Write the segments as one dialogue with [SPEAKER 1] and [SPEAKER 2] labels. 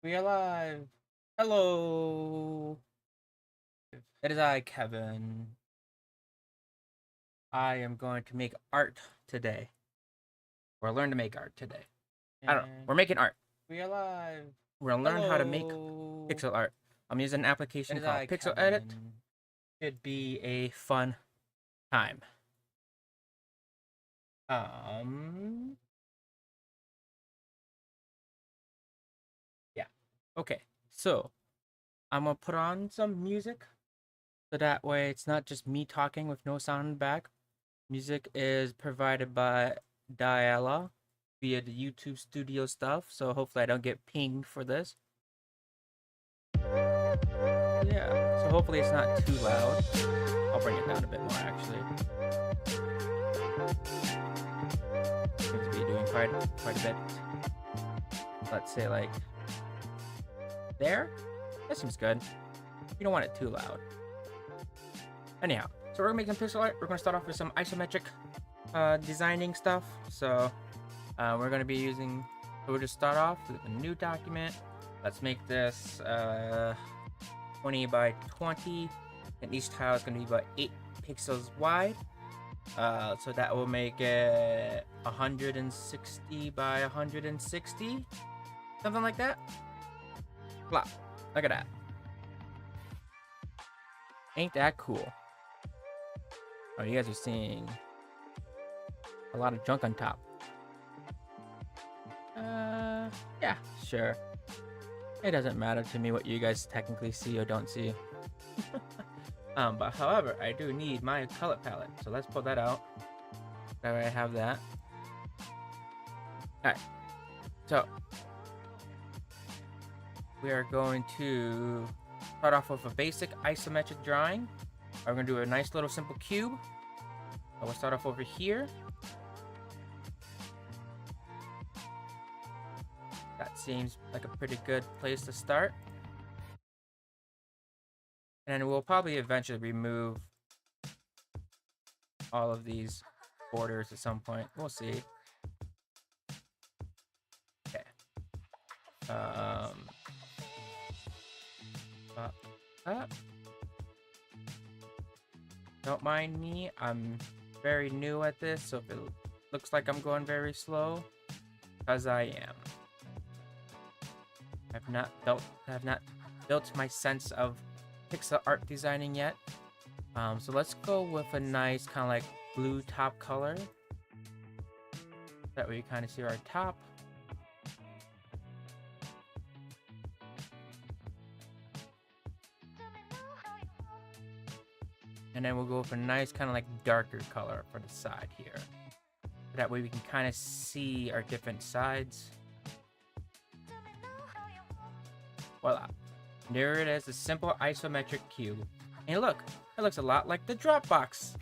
[SPEAKER 1] We are live. Hello. It is I, Kevin. I am going to make art today. Or learn to make art today. I don't know. We're making art. We are live. We're going to learn how to make pixel art. I'm using an application called Pyxel Edit. Should be a fun time. Yeah. Okay. So, I'm going to put on some music. So that way it's not just me talking with no sound in the back. Music is provided by Diala via the YouTube studio stuff. So hopefully I don't get pinged for this. Yeah, so hopefully it's not too loud. I'll bring it down a bit more actually. Seems to be doing quite a bit. Let's say like there. That seems good. You don't want it too loud. Anyhow, so we're making pixel art. We're gonna start off with some isometric designing stuff. So we're gonna be using. So we'll just start off with a new document. Let's make this 20 by 20, and each tile is gonna be about 8 pixels wide. So that will make it 160 by 160, something like that. Blah. Look at that. Ain't that cool? Oh, you guys are seeing a lot of junk on top. Yeah, sure. It doesn't matter to me what you guys technically see or don't see. But however, I do need my color palette. So let's pull that out. That way I have that. Alright. So we are going to start off with a basic isometric drawing. We're going to do a nice little simple cube. So we'll start off over here. That seems like a pretty good place to start. And then we'll probably eventually remove all of these borders at some point. We'll see. Okay. Don't mind me, I'm very new at this, so if it looks like I'm going very slow, because I am. I have not built my sense of pixel art designing yet. So let's go with a nice kind of like blue top color. That way you kind of see our top. And then we'll go with a nice kind of like darker color for the side here. That way we can kind of see our different sides. Voila. There it is, a simple isometric cube. And look, it looks a lot like the Dropbox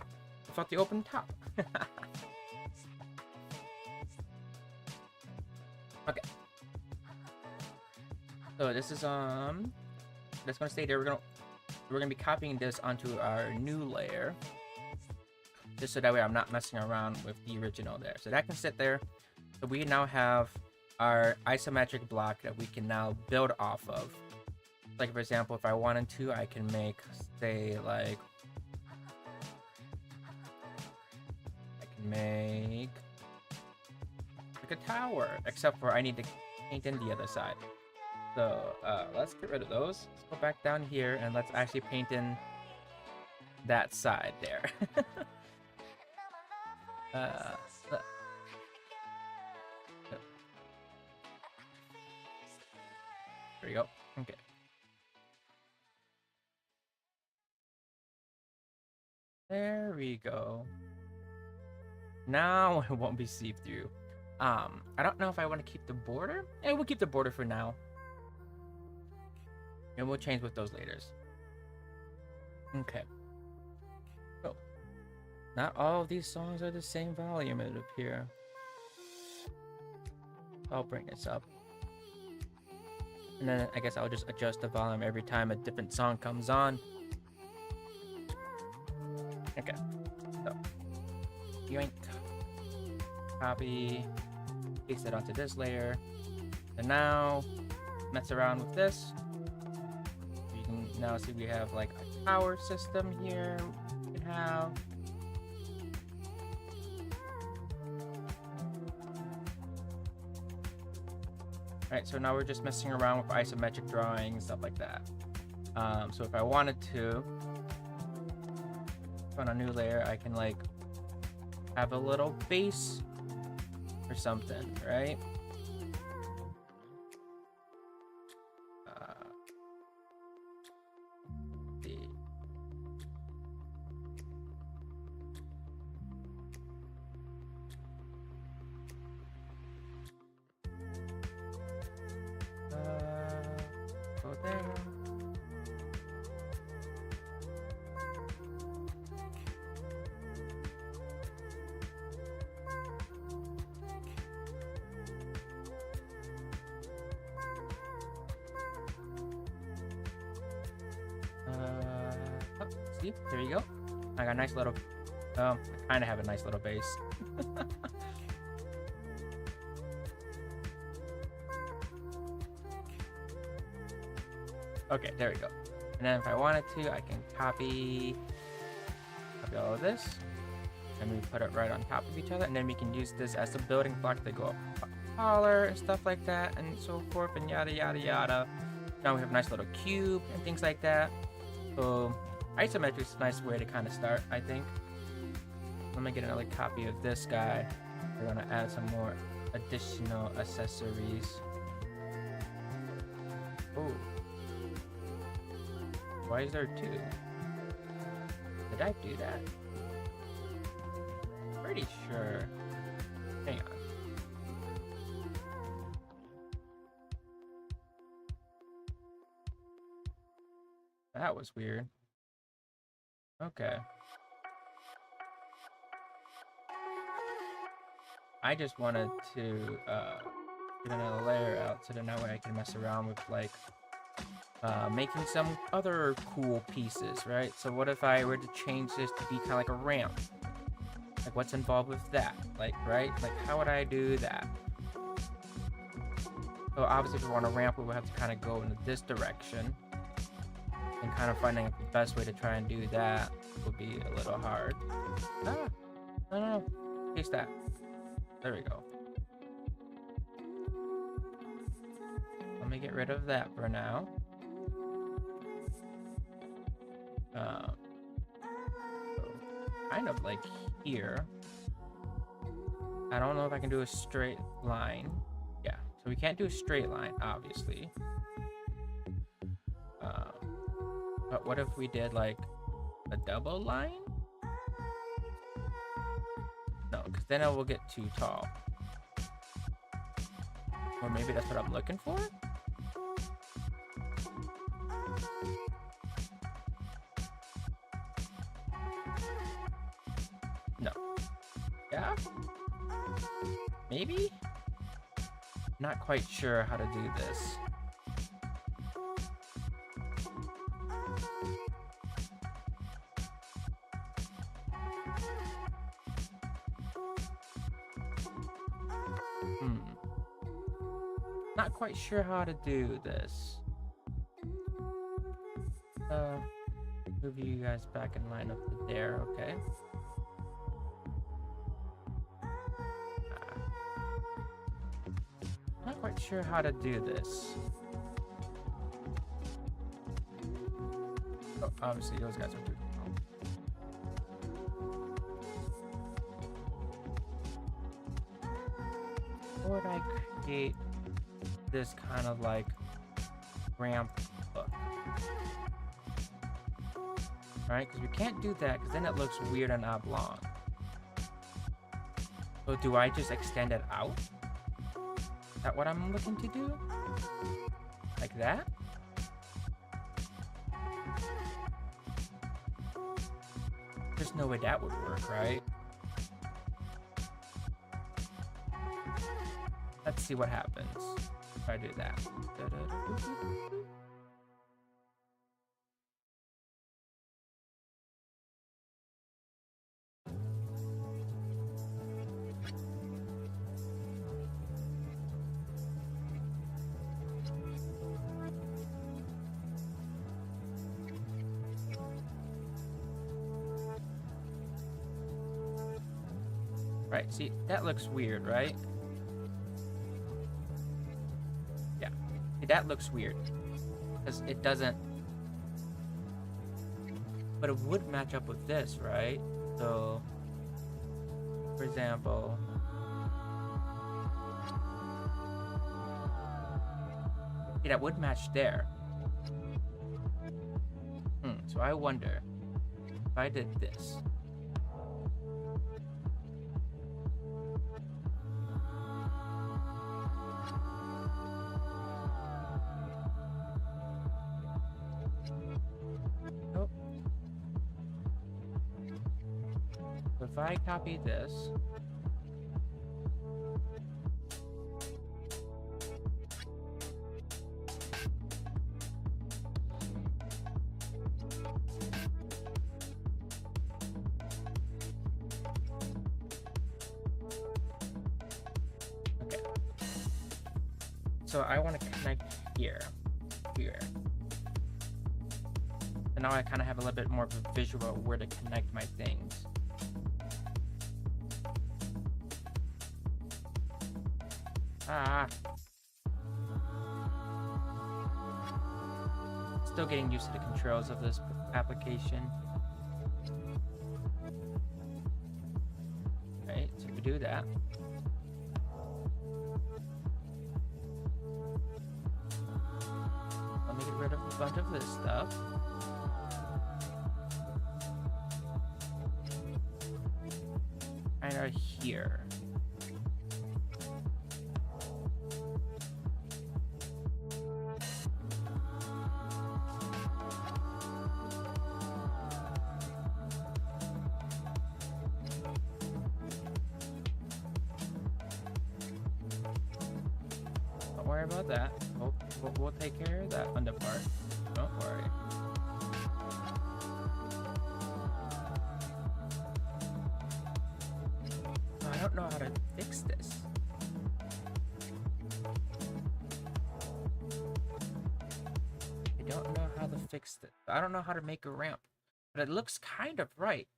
[SPEAKER 1] without the open top. Okay. So this is that's gonna stay there. We're gonna be copying this onto our new layer, just so that way I'm not messing around with the original there. So that can sit there. So we now have our isometric block that we can now build off of. Like for example, if I wanted to, I can make, say, like a tower, except for I need to paint in the other side. So let's get rid of those. Let's go back down here and let's actually paint in that side there. There we go. Okay. There we go. Now it won't be see-through. I don't know if I want to keep the border. Yeah, we'll keep the border for now. And we'll change with those later. Okay. So, not all of these songs are the same volume, it appears. I'll bring this up. And then I guess I'll just adjust the volume every time a different song comes on. Okay. So, yoink. Copy. Paste it onto this layer. And now, mess around with this. You can now see we have like a power system here. We can have. Alright, so now we're just messing around with isometric drawing and stuff like that. So if I wanted to, on a new layer, I can like have a little base or something, right? Go there. Oh, see, there you go. I got a nice little. I kind of have a nice little base. Okay, there we go. And then if I wanted to, I can copy all of this, and we put it right on top of each other, and then we can use this as a building block to go up taller and stuff like that, and so forth, and yada yada yada. Now we have a nice little cube and things like that. So isometric is a nice way to kind of start, I think. Let me get another copy of this guy. We're gonna add some more additional accessories. Oh. Why is there two? Did I do that? Pretty sure. Hang on. That was weird. Okay. I just wanted to get another layer out so that that way I can mess around with like making some other cool pieces, right? So what if I were to change this to be kind of like a ramp? Like what's involved with that? Like, right? Like how would I do that? So obviously if we want a ramp, we would have to kind of go in this direction. And kind of finding the best way to try and do that would be a little hard. Ah! No. Taste that. There we go. Let me get rid of that for now. Kind of like here. I don't know if I can do a straight line. Yeah, so we can't do a straight line, obviously. But what if we did like a double line? No, because then it will get too tall. Or maybe that's what I'm looking for? No. Yeah? Maybe? Not quite sure how to do this. Not quite sure how to do this. Move you guys back in line up to there, okay? Not quite sure how to do this. Oh, obviously those guys are too small. Or would I create this kind of like ramp look? Right, because we can't do that because then it looks weird and oblong. So do I just extend it out? Is that what I'm looking to do? Like that? There's no way that would work, right? Let's see what happens if I do that. Right, see, that looks weird, right? Yeah, see, that looks weird. Because it doesn't... But it would match up with this, right? So, for example... See, that would match there. So I wonder if I did this. Oh. So if I copy this. So I want to connect here. And now I kind of have a little bit more of a visual of where to connect my things. Still getting used to the controls of this application. Right, so we do that. Let me get rid of a bunch of this stuff. Kind of here. Don't worry about that. We'll take care of that under part. Don't worry. I don't know how to fix this. I don't know how to fix it. I don't know how to make a ramp. But it looks kind of right.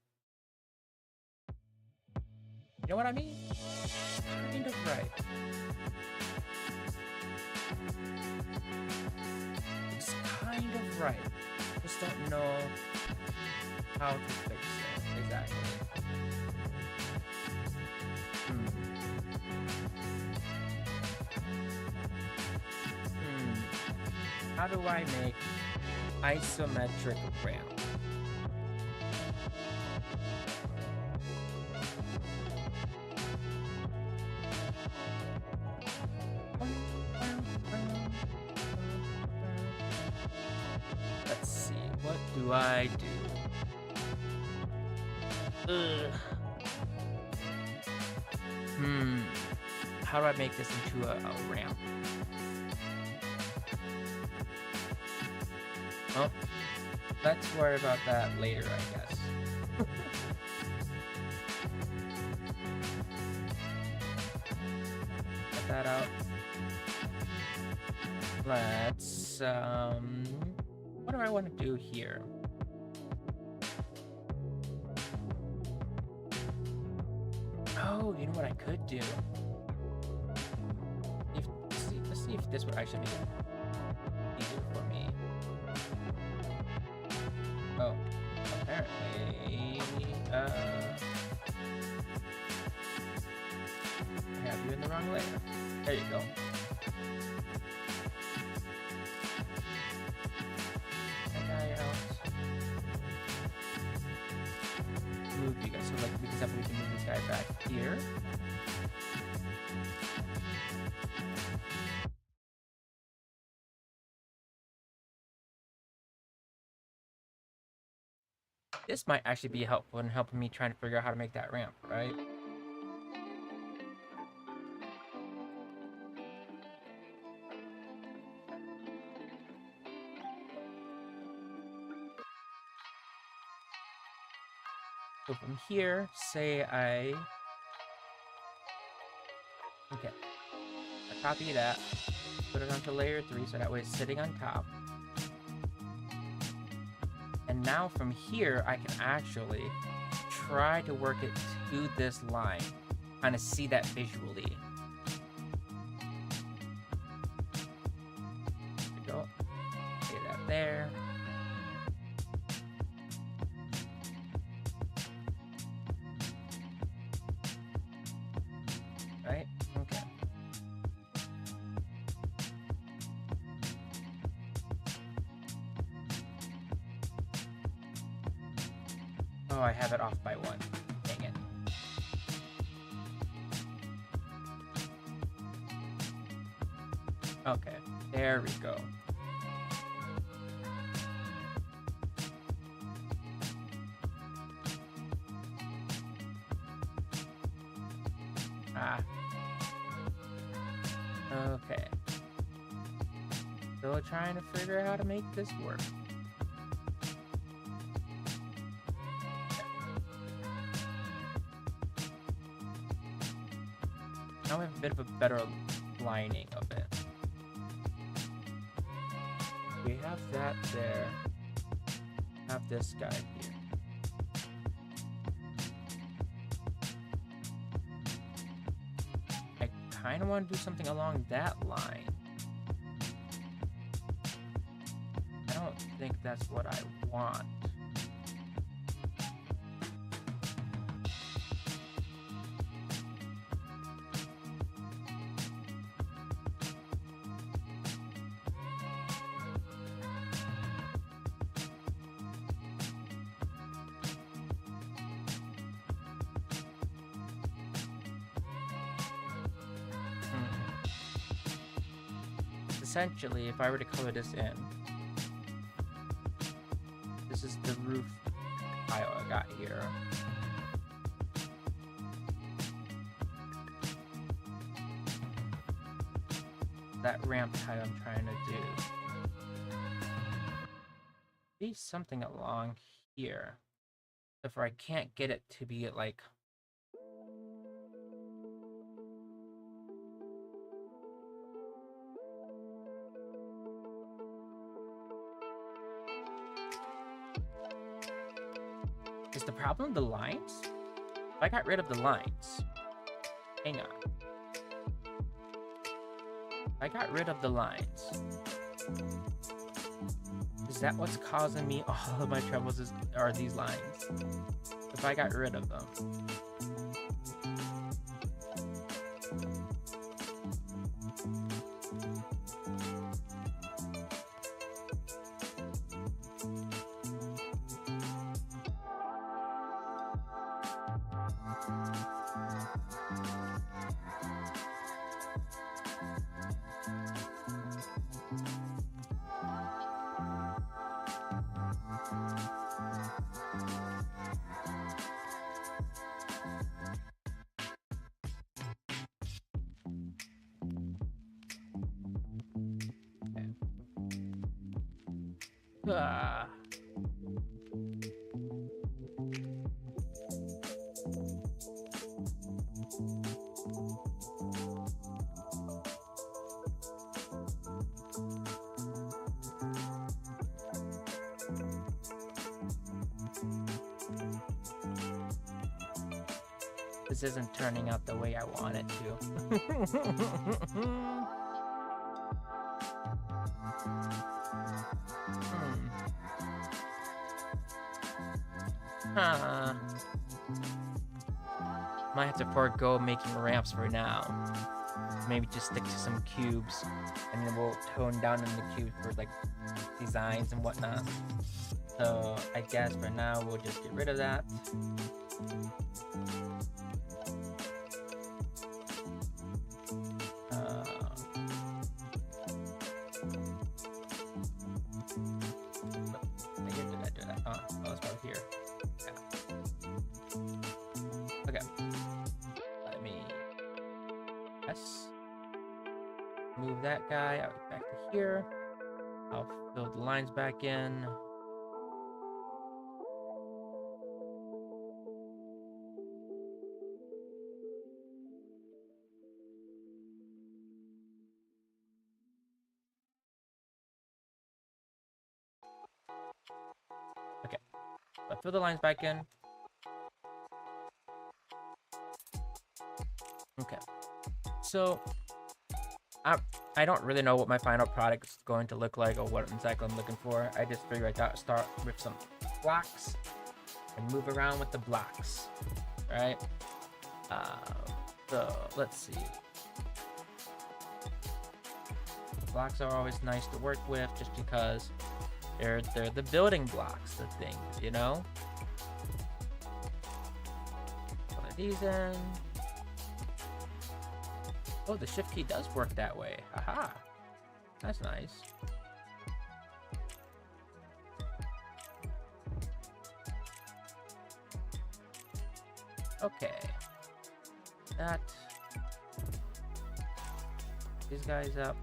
[SPEAKER 1] You know what I mean? Kind of right. It's kind of right. Just don't know how to fix it exactly. How do I make isometric ramp? Let's see, what do I do? How do I make this into a ramp? Oh, let's worry about that later, I guess. Cut that out. Let's, what do I want to do here? Oh, you know what I could do? Let's see if this would actually make it easier for me. Oh, apparently, I have you in the wrong layer. There you go. That guy out. Move you guys. So, like, for example, we can move this guy back here. This might actually be helpful in helping me trying to figure out how to make that ramp, right? So from here, say I copy that, put it onto layer 3 so that way it's sitting on top. And now from here, I can actually try to work it to this line. kind of see that visually. There we go. Get that there. Right? Okay. Oh, I have it off by one. Dang it. Okay, there we go. Ah. Okay. Still trying to figure out how to make this work. Now we have a bit of a better lining of it. We have that there. Have this guy here. I kind of want to do something along that line. I don't think that's what I want. Essentially, if I were to color this in, this is the roof tile I got here. That ramp tile I'm trying to do. Be something along here. If I can't get it to be like is the problem the lines? If I got rid of the lines, hang on. If I got rid of the lines, is that what's causing me all of my troubles? Are these lines? If I got rid of them. Ah. This isn't turning out the way I want it to. Might have to forego making ramps for now. Maybe just stick to some cubes, and then we'll tone down in the cubes for like designs and whatnot. So I guess for now we'll just get rid of that. Move that guy out back to here. I'll fill the lines back in. Okay, I'll fill the lines back in. Okay. So I don't really know what my final product is going to look like or what exactly I'm looking for. I just figured I thought start with some blocks and move around with the blocks, right? So let's see. Blocks are always nice to work with just because they're the building blocks, the things, you know? Put these in. Oh, the shift key does work that way. Aha. That's nice. Okay. That. These guys up.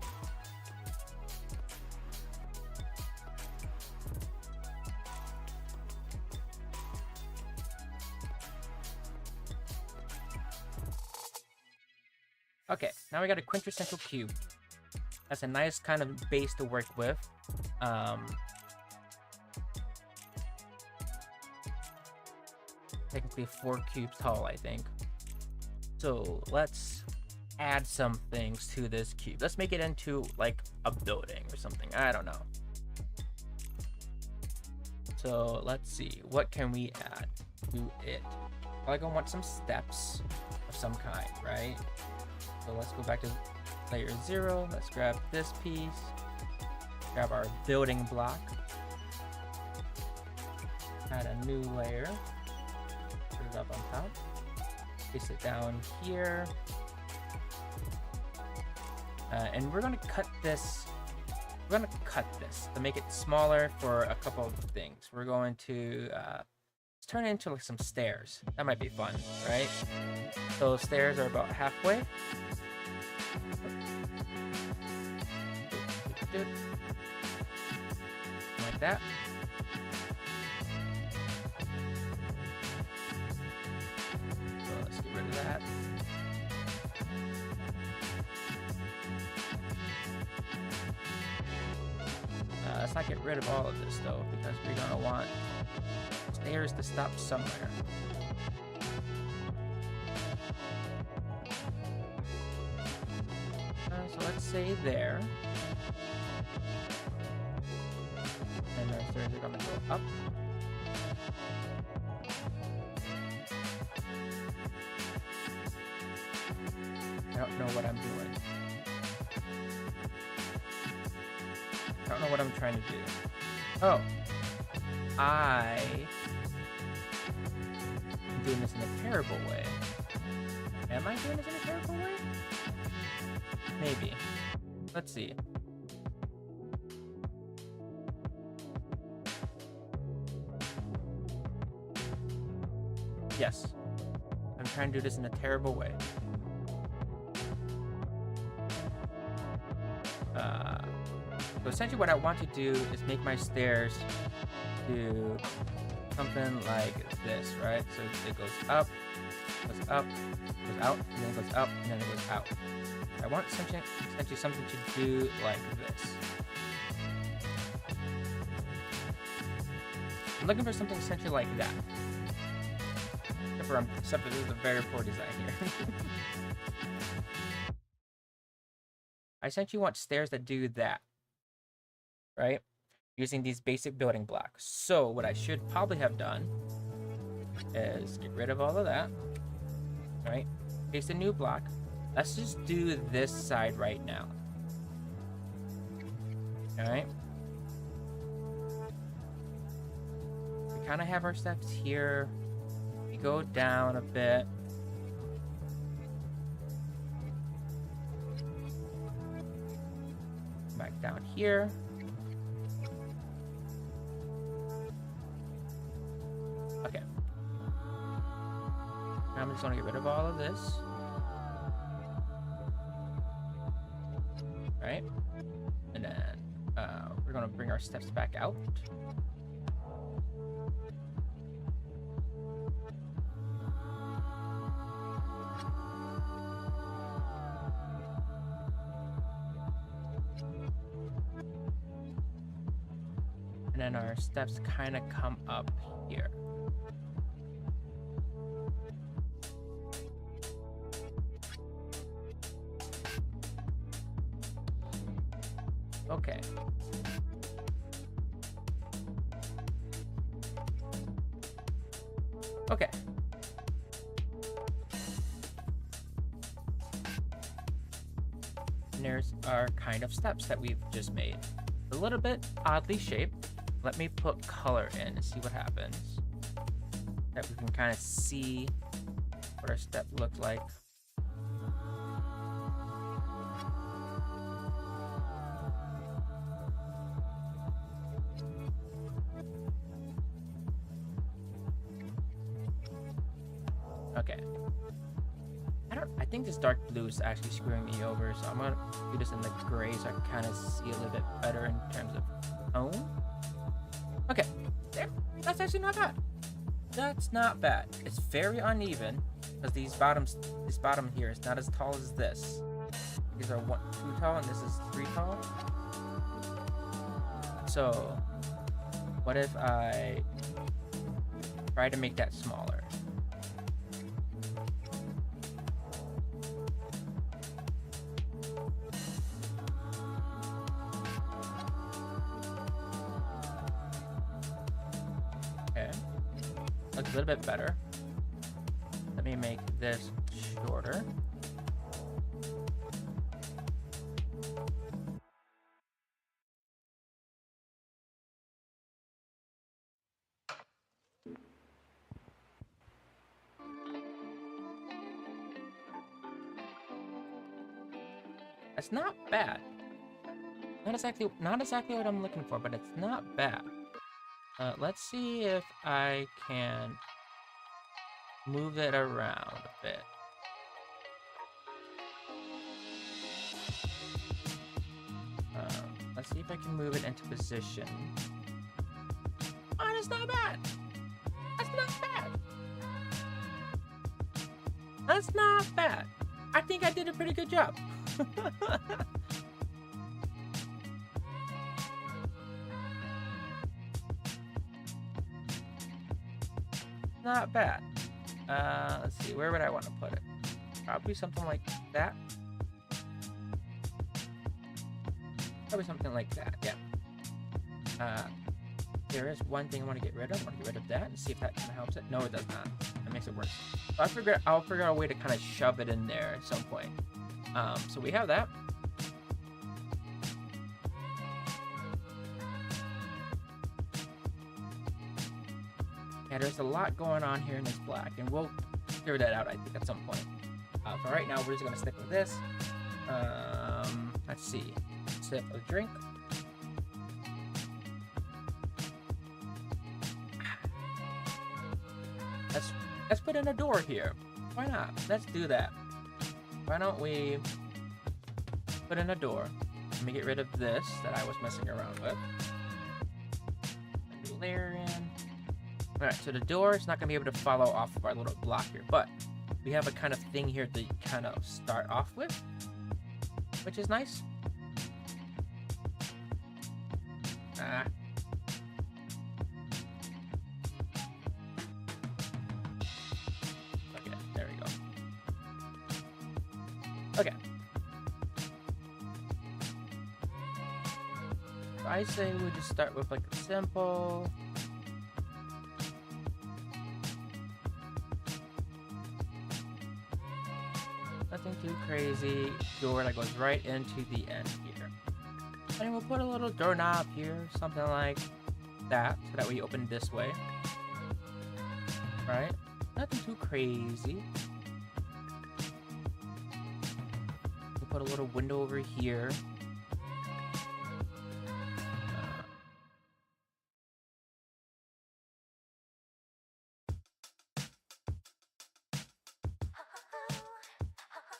[SPEAKER 1] Okay, now we got a quintessential cube. That's a nice kind of base to work with. Technically 4 cubes tall, I think. So let's add some things to this cube. Let's make it into like a building or something. I don't know. So let's see, what can we add to it? Like I want some steps of some kind, right? So let's go back to layer 0. Let's grab this piece. Grab our building block. Add a new layer. Put it up on top. Place it down here. And we're gonna cut this. We're gonna cut this to make it smaller for a couple of things. We're going to let's turn it into like some stairs. That might be fun, right? So stairs are about halfway. Like that. So let's get rid of that. Let's not get rid of all of this though, because we're gonna want stairs to stop somewhere. So let's say there. And our stairs are gonna go up. I don't know what I'm doing. I don't know what I'm trying to do. Oh. I'm doing this in a terrible way. Am I doing this in a terrible way? Maybe. Let's see. Yes. I'm trying to do this in a terrible way. So essentially what I want to do is make my stairs do something like this, right? So it goes up, goes out, and then it goes up, and then it goes out. I want essentially something to do like this. I'm looking for something essentially like that. Except for this is a very poor design here. I essentially want stairs that do that, right? Using these basic building blocks. So what I should probably have done is get rid of all of that, right? Paste a new block. Let's just do this side right now. All right. We kind of have our steps here. We go down a bit. Back down here. Okay. Now I'm just going to get rid of all of this. Right? And then we're going to bring our steps back out. And then our steps kind of come up here. Okay. Okay. And there's our kind of steps that we've just made. A little bit oddly shaped. Let me put color in and see what happens. That we can kind of see what our step looks like. Okay. I think this dark blue is actually screwing me over, so I'm gonna do this in the gray so I can kind of see a little bit better in terms of tone. Okay, there. That's actually not bad. That's not bad. It's very uneven because this bottom here is not as tall as this. These are 2 tall and this is 3 tall. So, what if I try to make that smaller? Okay, looks a little bit better. Let me make this shorter. That's not bad. Not exactly what I'm looking for, but it's not bad. Let's see if I can move it around a bit. Let's see if I can move it into position. Oh, that's not bad. That's not bad. That's not bad. I think I did a pretty good job. Not bad. Let's see, where would I want to put it? Probably something like that. Probably something like that, yeah. There is one thing I want to get rid of. I want to get rid of that and see if that kind of helps it. No, it does not. That makes it worse. So I'll figure out a way to kind of shove it in there at some point. So we have that. Yeah, there's a lot going on here in this black, and we'll figure that out, I think, at some point. For right now, we're just gonna stick with this. Let's see. Sip of drink. Let's put in a door here. Why not? Let's do that. Why don't we put in a door? Let me get rid of this that I was messing around with. Layer in. Alright, so the door is not going to be able to follow off of our little block here, but we have a kind of thing here to kind of start off with, which is nice. Okay, there we go. Okay. So I say we just start with like a simple... Nothing too crazy. Door that goes right into the end here. And we'll put a little doorknob here, something like that, so that we open this way. Right? Nothing too crazy. We'll put a little window over here.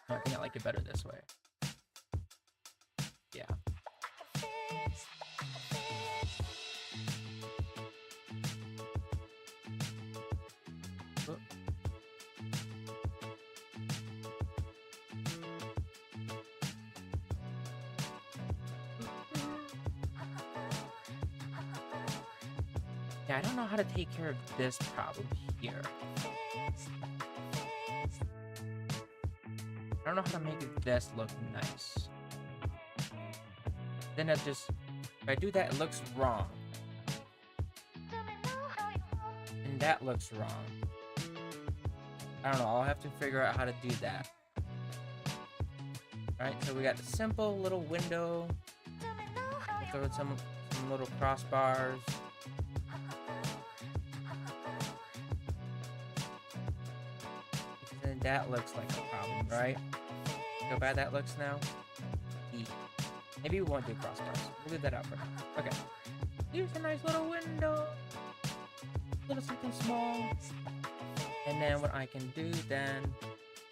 [SPEAKER 1] I think I like it better this way. Yeah. Oh. Yeah, I don't know how to take care of this problem here. I don't know how to make this look nice. Then it just, if I do that, it looks wrong. And that looks wrong. I don't know, I'll have to figure out how to do that. Alright, so we got a simple little window. We'll throw in some little crossbars. And that looks like a problem, right? See how bad that looks now? Maybe we won't do crossbars. We'll leave that out for now. Okay. Here's a nice little window. Little something small. And then what I can do then,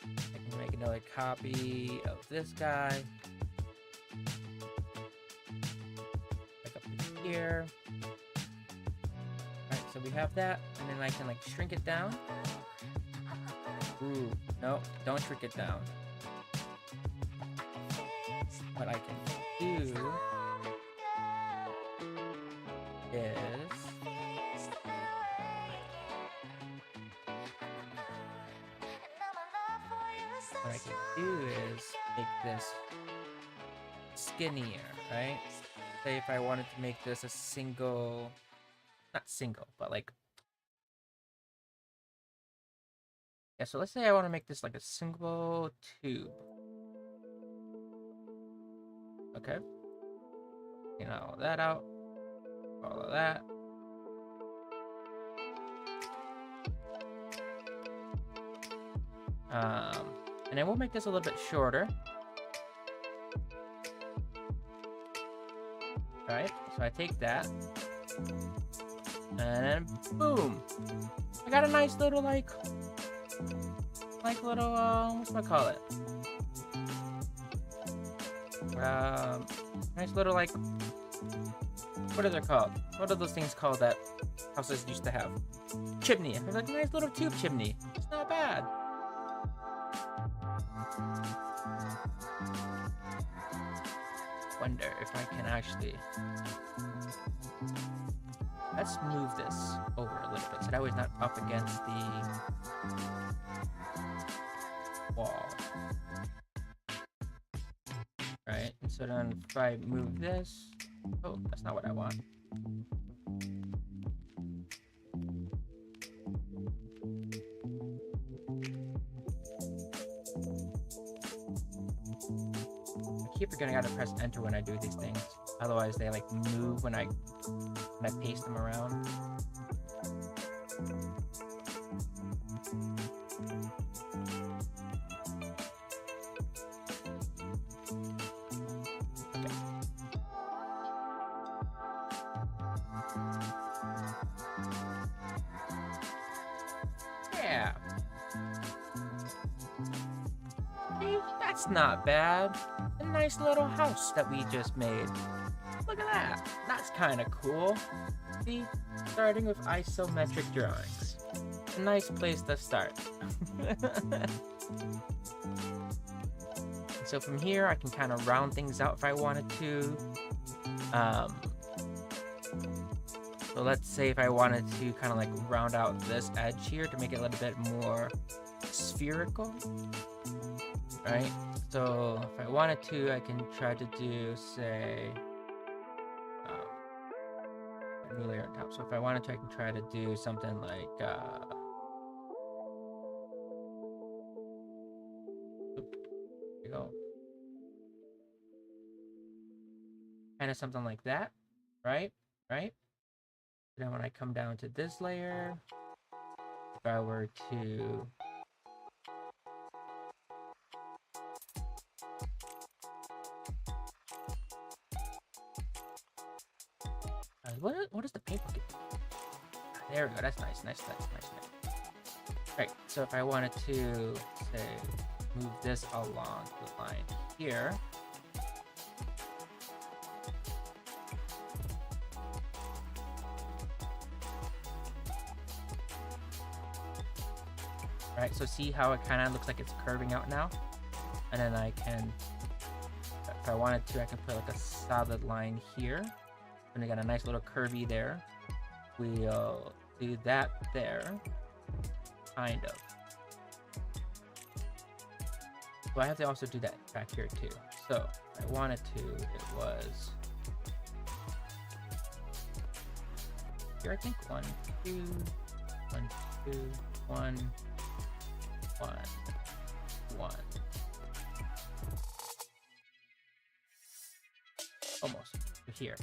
[SPEAKER 1] I can make another copy of this guy. Like up to here. Alright, so we have that. And then I can like shrink it down. Ooh, no, don't shrink it down. What I can do is make this skinnier, right? Say if I wanted to make this a single, not single, but like, yeah, so let's say I want to make this like a single tube. Okay. Get all that out. All of that. And then we'll make this a little bit shorter. Alright, so I take that. And then boom! I got a nice little like little whatchamacallit? Nice little like, what are they called? What are those things called that houses used to have? Chimney. It's like a nice little tube chimney. It's not bad. Wonder if I can actually, let's move this over a little bit so that way it's not up against the wall. Right, and so then if I move this, oh, that's not what I want. I keep forgetting how to press enter when I do these things. Otherwise they like move when I paste them around. Yeah. Hey, that's not bad. A nice little house that we just made. Look at that. That's kind of cool. See, starting with isometric drawings. A nice place to start. So from here, I can kind of round things out if I wanted to. So let's say if I wanted to kind of like round out this edge here to make it a little bit more spherical, right? So if I wanted to, I can try to do, say, a new layer on top. So if I wanted to, I can try to do something like, there you go. Kind of something like that, right? Right? Then when I come down to this layer, if I were to what is the paper? There we go. That's nice. Nice. Right. So if I wanted to say move this along the line here. Right, so see how it kind of looks like it's curving out now? And then I can, if I wanted to, I can put like a solid line here. And we got a nice little curvy there. We'll do that there, kind of. So I have to also do that back here too. So if I wanted to, it was here, I think. 1, 2, 1, 2, 1, 1, 1. Almost. Here.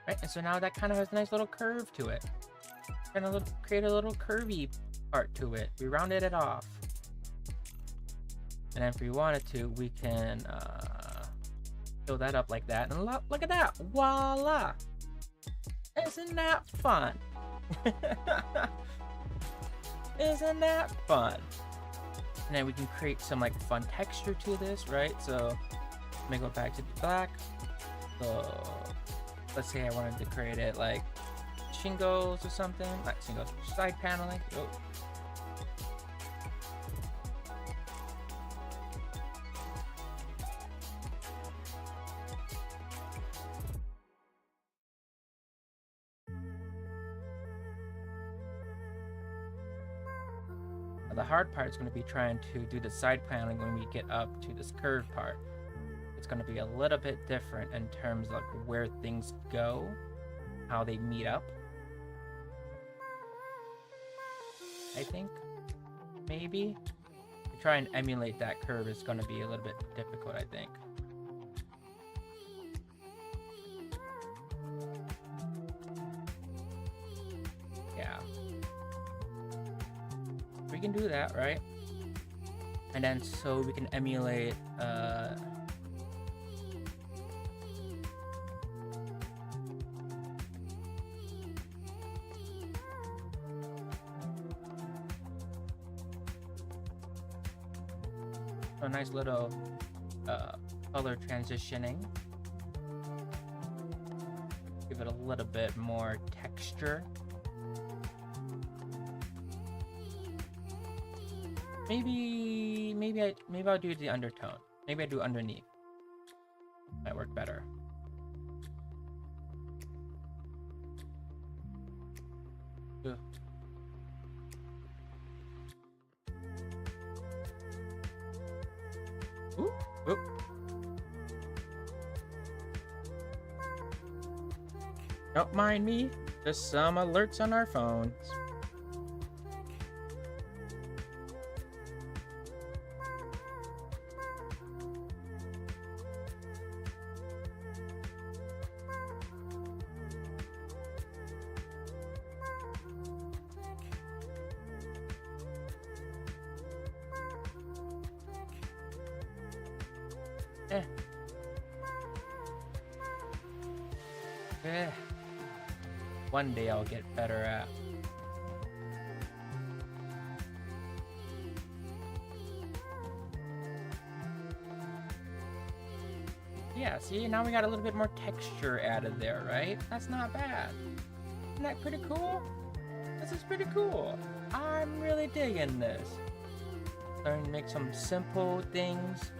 [SPEAKER 1] Right, and so now that kind of has a nice little curve to it. Kind of create a little curvy part to it. We rounded it off. And then if we wanted to, we can fill that up like that. And look at that. Voila! Isn't that fun? Isn't that fun? And then we can create some like fun texture to this, right? So let me go back to the black. So let's say I wanted to create it like shingles or something. Not shingles, side paneling. Oh. The hard part is going to be trying to do the side paneling when we get up to this curved part. It's going to be a little bit different in terms of where things go, how they meet up. I think, maybe. To try and emulate that curve is going to be a little bit difficult, I think. Yeah. We can do that, right? And then so we can emulate a nice little color transitioning. Give it a little bit more texture. Maybe I'll do the undertone. Maybe I do underneath. Might work better. Ugh. Ooh, ooh. Don't mind me. Just some alerts on our phones. One day I'll get better at. Yeah, see, now we got a little bit more texture added there, right? That's not bad. Isn't that pretty cool? This is pretty cool. I'm really digging this. Starting to make some simple things.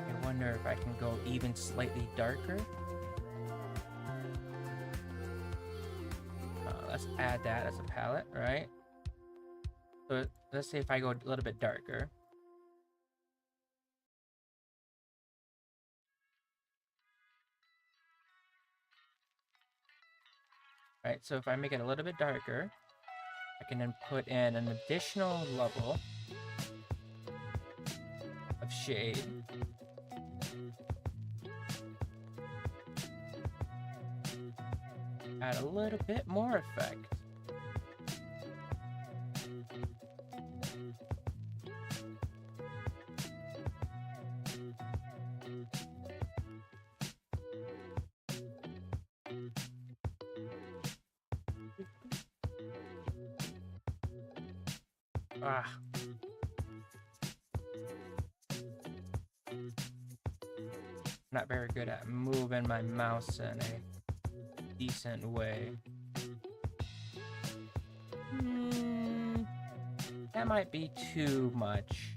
[SPEAKER 1] I wonder if I can go even slightly darker. Let's add that as a palette, right? So let's say if I go a little bit darker. Right, so if I make it a little bit darker, I can then put in an additional level of shade. Add a little bit more effect. Not very good at moving my mouse in a decent way. That might be too much.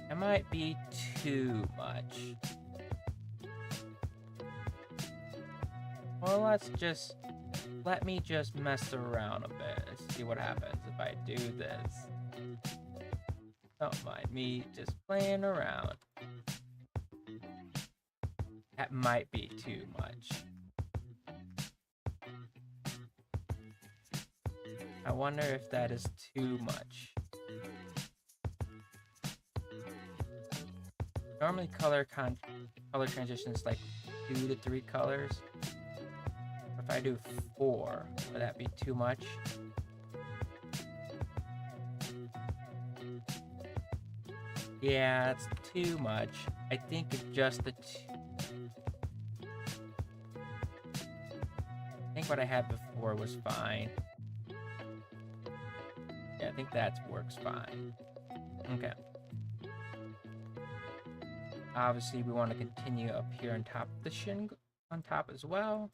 [SPEAKER 1] That might be too much. Well, let me just mess around a bit and see what happens if I do this. Don't mind me just playing around. That might be too much. I wonder if that is too much. Normally color transition is like 2 to 3 colors. If I do 4, would that be too much? Yeah, it's too much. I think just the I think what I had before was fine. Yeah, I think that works fine. Okay. Obviously, we want to continue up here on top of the shin on top as well.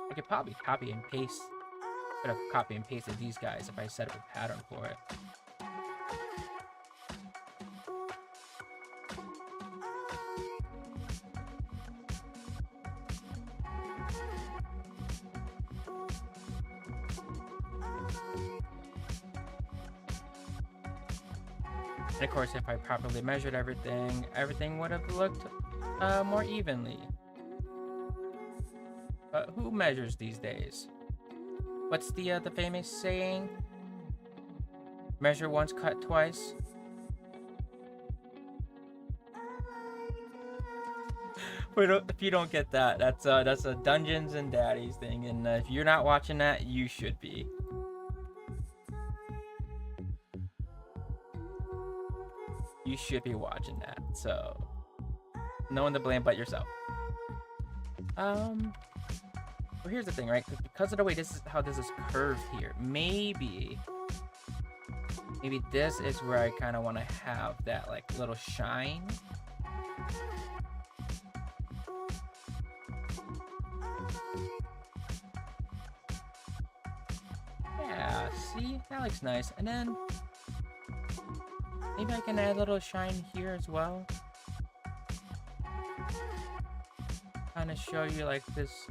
[SPEAKER 1] I could probably copy and paste. Could have copy and pasted these guys if I set up a pattern for it. And of course, if I properly measured everything would have looked more evenly. But who measures these days? What's the famous saying? Measure once, cut twice. If you don't get that, that's a Dungeons and Daddies thing, and if you're not watching that, you should be. You should be watching that. So, no one to blame but yourself. Well, here's the thing, right? Because of the way this is curved here, maybe this is where I kind of want to have that like little shine. Yeah, see, that looks nice. And then maybe I can add a little shine here as well. Kind of show you like this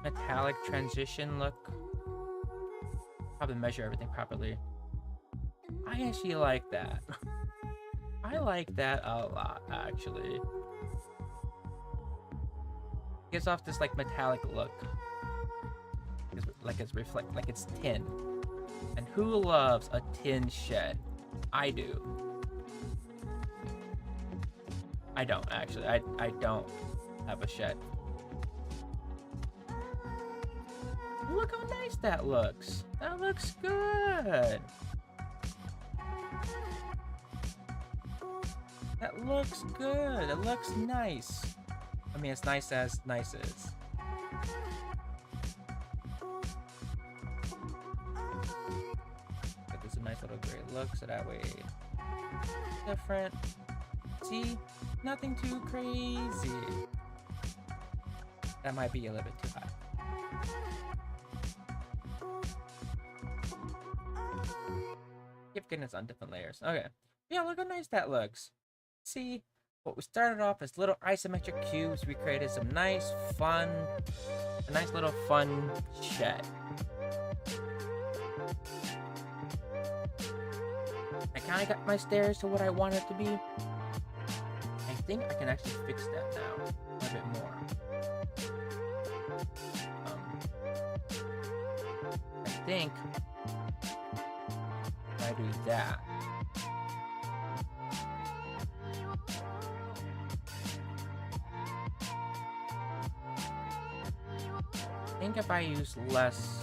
[SPEAKER 1] metallic transition look. Probably measure everything properly. I actually like that. I like that a lot, actually. Gives off this like metallic look. Like it's tin. And who loves a tin shed? I do. I don't actually. I don't have a shed. Look how nice that looks. That looks good. That looks good. It looks nice. I mean, it's nice as nice is. Get this a nice little gray look so that way different. See? Nothing too crazy. That might be a little bit too high. Keep getting this on different layers. Okay. Yeah, look how nice that looks. See? What we started off as little isometric cubes, we created some nice little fun shed. I kind of got my stairs to what I want it to be. I think I can actually fix that now a bit more. I think if I do that, I think if I use less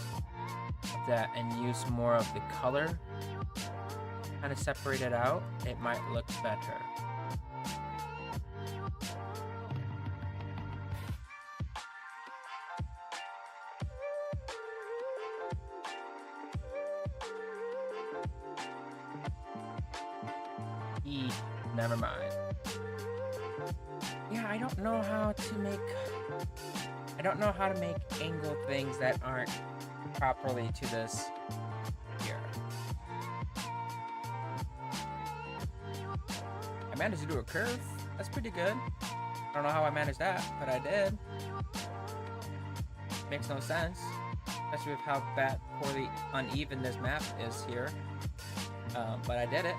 [SPEAKER 1] of that and use more of the color, kind of separate it out, it might look better. Never mind. Yeah, I don't know how to make angle things that aren't properly to this here. I managed to do a curve. That's pretty good. I don't know how I managed that, but I did. makes no sense, especially with how poorly uneven this map is here. But I did it.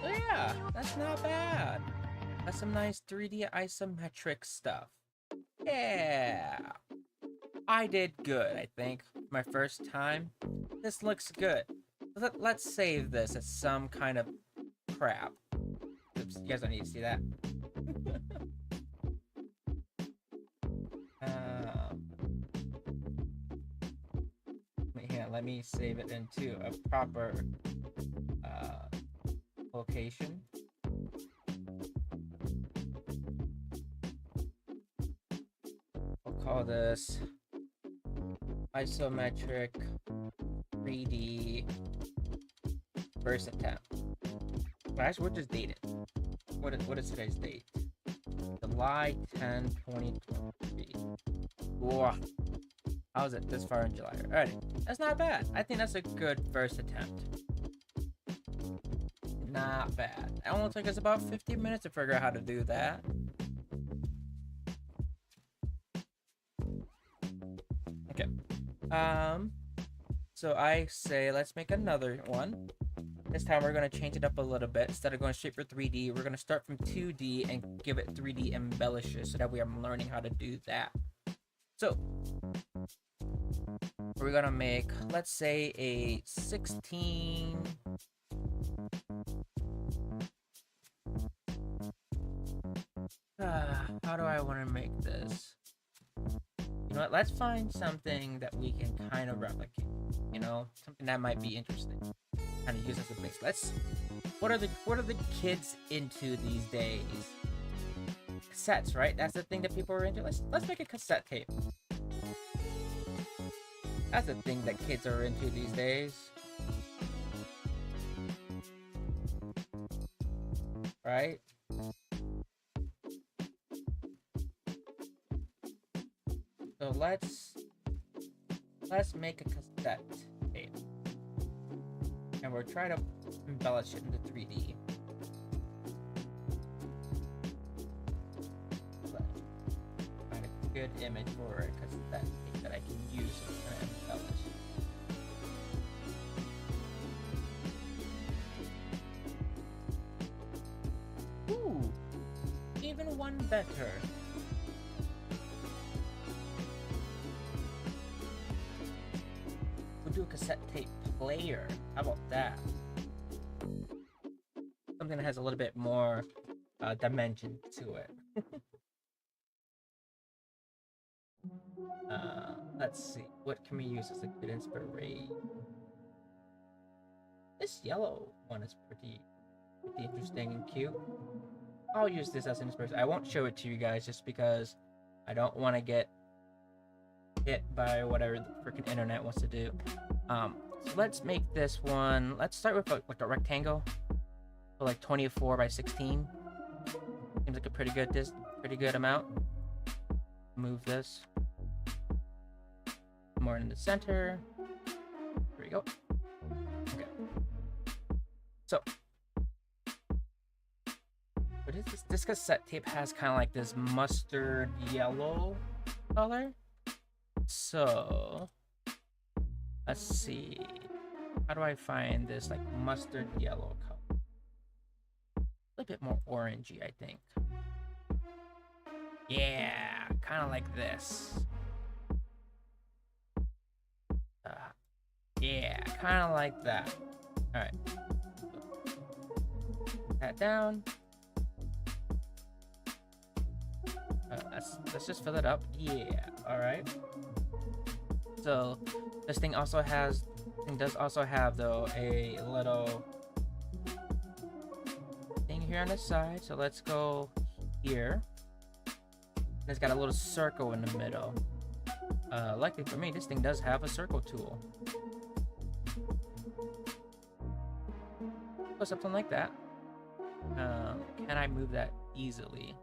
[SPEAKER 1] So yeah, that's not bad. That's some nice 3D isometric stuff. Yeah, I did good, I think. My first time. This looks good. Let's save this as some kind of crap. Oops, you guys don't need to see that. Let me save it into a proper location. We'll call this Isometric 3D first attempt. Actually, we'll just date it. What is today's date? July 10, 2023. Whoa. How is it this far in July? Alrighty. That's not bad. I think that's a good first attempt. Not bad. It only took us about 15 minutes to figure out how to do that. Okay. So I say let's make another one. This time we're going to change it up a little bit. Instead of going straight for 3D, we're going to start from 2D and give it 3D embellishes so that we are learning how to do that. So we're going to make, let's say, a 16... how do I want to make this? You know what? Let's find something that we can kind of replicate. You know, something that might be interesting. Kind of use as a base. What are the kids into these days? Cassettes, right? That's the thing that people are into. Let's make a cassette tape. That's the thing that kids are into these days. Right? So let's make a cassette tape. And we'll try to embellish it into 3D. Find a good image for a cassette tape that I can use and embellish. Ooh, even one better. We'll do a cassette tape player. How about that? Something that has a little bit more dimension to it. Let's see. What can we use as a good inspiration? This yellow one is pretty interesting and cute. I'll use this as an inspiration. I won't show it to you guys just because I don't want to get hit by whatever the freaking internet wants to do. So let's make this one. Let's start with like a rectangle, so like 24 by 16. Seems like a pretty good amount. Move this more in the center. There we go. Okay. So, what is this? This cassette tape has kind of like this mustard yellow color. So, let's see. How do I find this like mustard yellow color? A little bit more orangey, I think. Yeah, kind of like this. Yeah, kind of like that. All right. Put that down. Let's just fill it up. Yeah. All right. So this thing also has. Does also have though a little thing here on the side. So let's go here. And it's got a little circle in the middle. Luckily for me, this thing does have a circle tool. So something like that. Can I move that easily?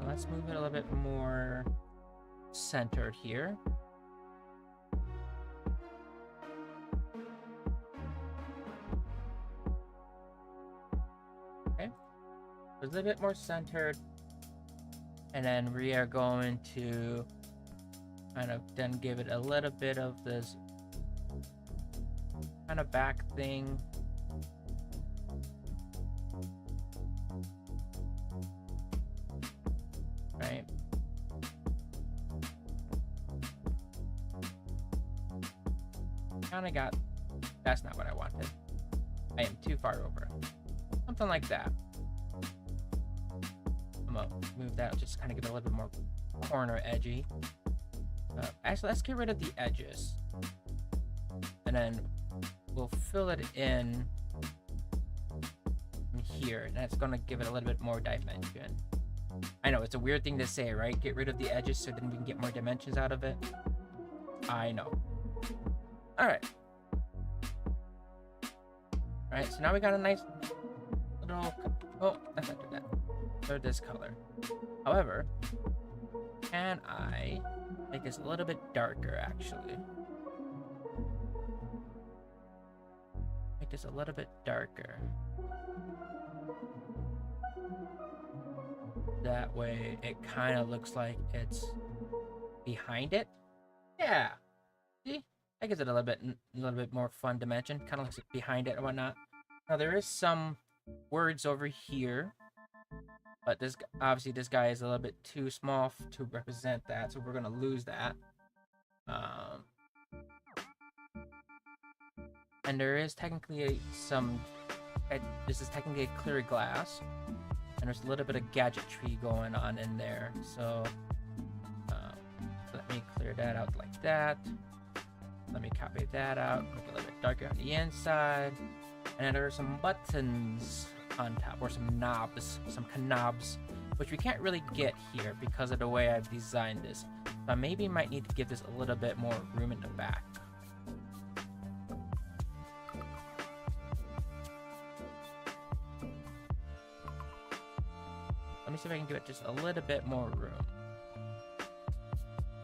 [SPEAKER 1] Let's move it a little bit more centered here. a little bit more centered. And then we are going to kind of then give it a little bit of this kind of back thing. Right. Kind of got, that's not what I wanted. I am too far over. Something like that. I'm gonna move that, just kind of give it a little bit more corner edgy. Actually, let's get rid of the edges. And then we'll fill it in here. And that's gonna give it a little bit more dimension. I know, it's a weird thing to say, right? Get rid of the edges so then we can get more dimensions out of it. I know. Alright. Alright, so now we got a nice little... Oh, let's not do that. For this color. However, can I make this a little bit darker, actually? Make this a little bit darker. That way it kind of looks like it's behind it. Yeah. See? That gives it a little bit more fun dimension. Kind of looks like behind it and whatnot. Now there is some words over here, but this obviously this guy is a little bit too small to represent that, so we're gonna lose that. And there is technically this is technically a clear glass. And there's a little bit of gadgetry going on in there. So let me clear that out like that. Let me copy that out, make it a little bit darker on the inside. And then there are some buttons on top, or some knobs, some knobs, which we can't really get here because of the way I've designed this. So I maybe might need to give this a little bit more room in the back. Let me see if I can give it just a little bit more room.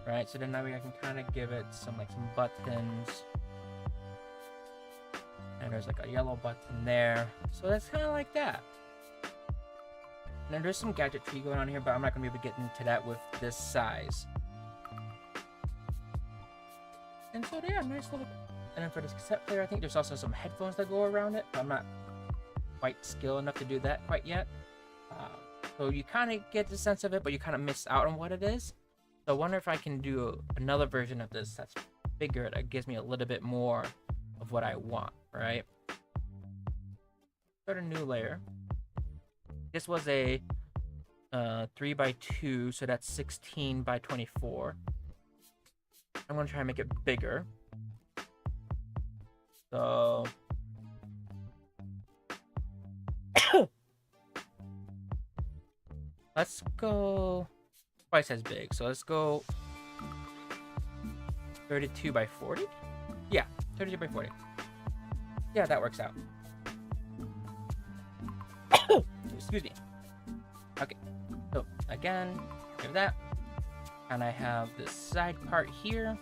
[SPEAKER 1] Right, so then now I can kind of give it some buttons. And there's like a yellow button there. So that's kind of like that. And then there's some gadgetry going on here, but I'm not going to be able to get into that with this size. And so yeah, nice little... And then for this cassette player, I think there's also some headphones that go around it, but I'm not quite skilled enough to do that quite yet. So you kind of get the sense of it, but you kind of miss out on what it is. So I wonder if I can do another version of this that's bigger, that gives me a little bit more of what I want, right? Start a new layer. This was a 3x2, so that's 16 by 24. I'm gonna try and make it bigger. So let's go twice as big. So let's go 32 by 40. Yeah, 32 by 40. Yeah, that works out. Excuse me. Okay, so again, give that. And I have this side part here.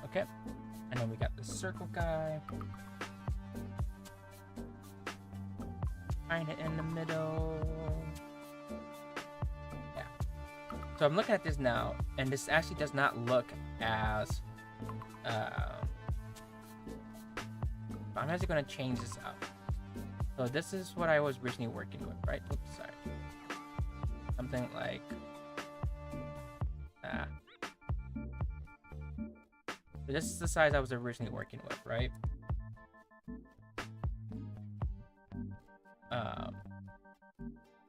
[SPEAKER 1] Okay, and then we got the circle guy. Kind of in the middle. Yeah. So I'm looking at this now, and this actually does not look as... I'm actually going to change this up. So this is what I was originally working with, right? Oops, sorry. Something like... So this is the size I was originally working with, right?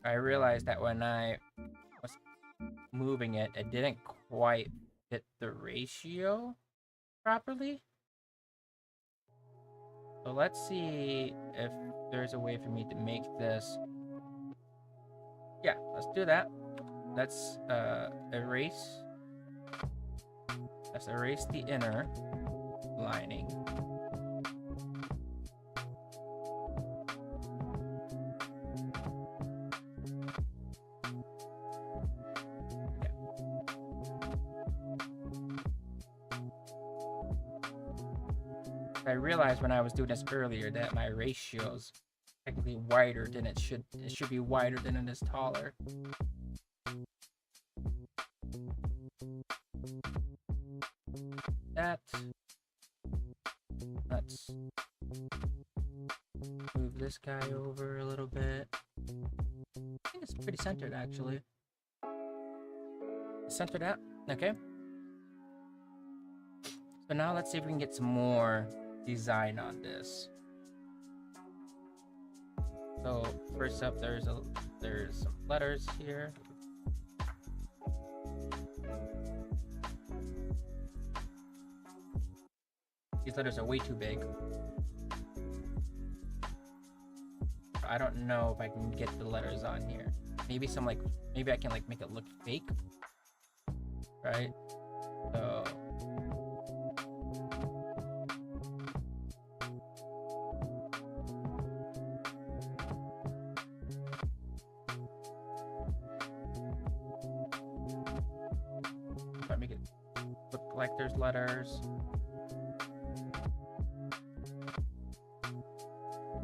[SPEAKER 1] I realized that when I was moving it, it didn't quite fit the ratio properly. So let's see if there's a way for me to make this. Yeah, let's do that. Let's erase. Let's erase the inner lining. I realized when I was doing this earlier that my ratio's technically wider than it should. It should be wider than it is taller. That. Let's move this guy over a little bit. I think it's pretty centered, actually. Center that. Okay. So now let's see if we can get some more design on this. So first up, there's some letters here. These letters are way too big. I don't know if I can get the letters on here. Maybe maybe I can like make it look fake. Right? So if I make it look like there's letters.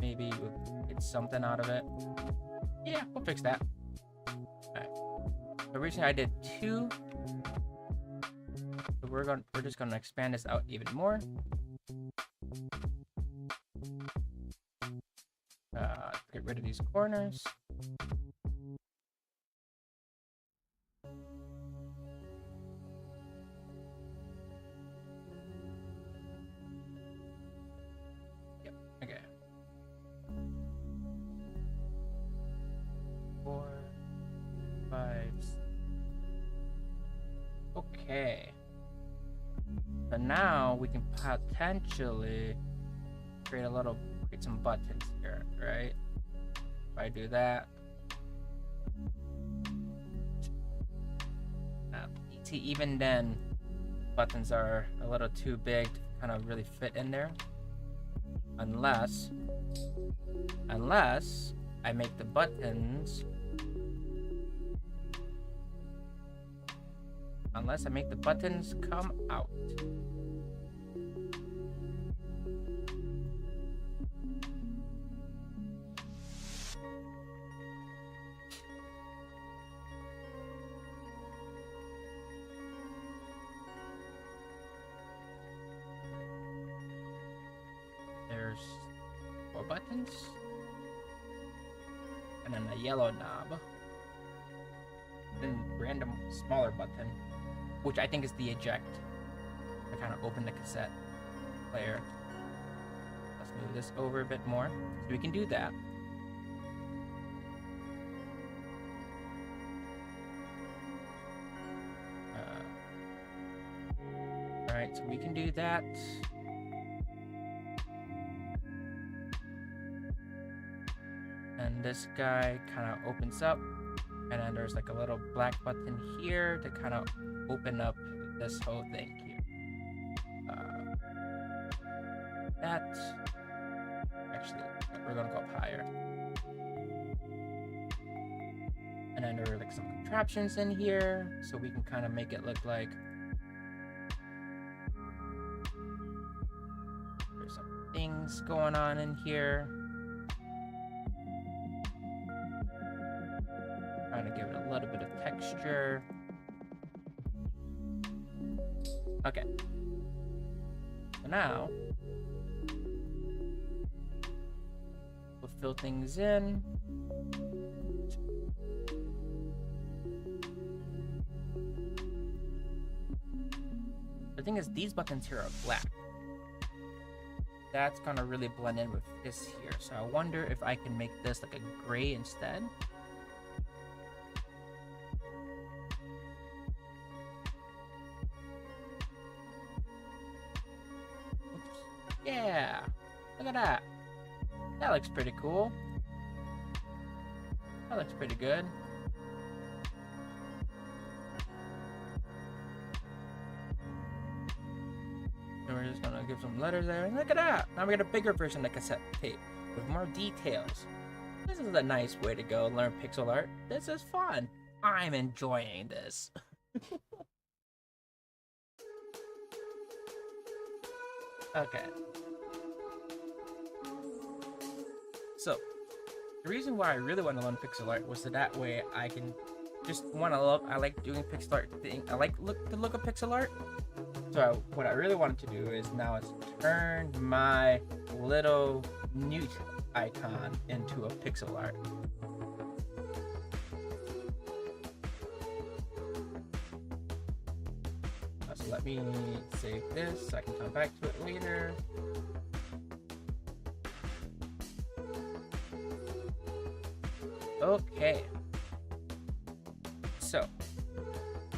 [SPEAKER 1] Maybe we'll get something out of it. Yeah, we'll fix that. Alright. Originally I did 2. So we're just gonna expand this out even more. Get rid of these corners. Yep, okay. 4, 5. Okay. So now we can potentially create some buttons here, right? If I do that. See, even then, buttons are a little too big to kind of really fit in there. Unless I make the buttons. Unless I make the buttons come out. There's 4 buttons. And then a yellow knob. Then random smaller button, which I think is the eject, to kind of open the cassette player. Let's move this over a bit more, so we can do that. Alright, so we can do that. And this guy kind of opens up. And then there's like a little black button here to kind of open up this whole thing here. That actually we're gonna go up higher. And then there are like some contraptions in here, so we can kind of make it look like there's some things going on in here. Trying to give it a little bit of texture. Okay. So now we'll fill things in. The thing is, these buttons here are black. That's gonna really blend in with this here. So I wonder if I can make this like a gray instead. Yeah, look at that. That looks pretty cool. That looks pretty good. And we're just gonna give some letters there. And look at that. Now we got a bigger version of cassette tape with more details. This is a nice way to go learn pixel art. This is fun. I'm enjoying this. Okay. So, the reason why I really want to learn pixel art was so that way I can just want to love. I like doing pixel art thing. I like the look of pixel art. So what I really wanted to do is now is turn my little newt icon into a pixel art. So let me save this so I can come back to it later. Okay. So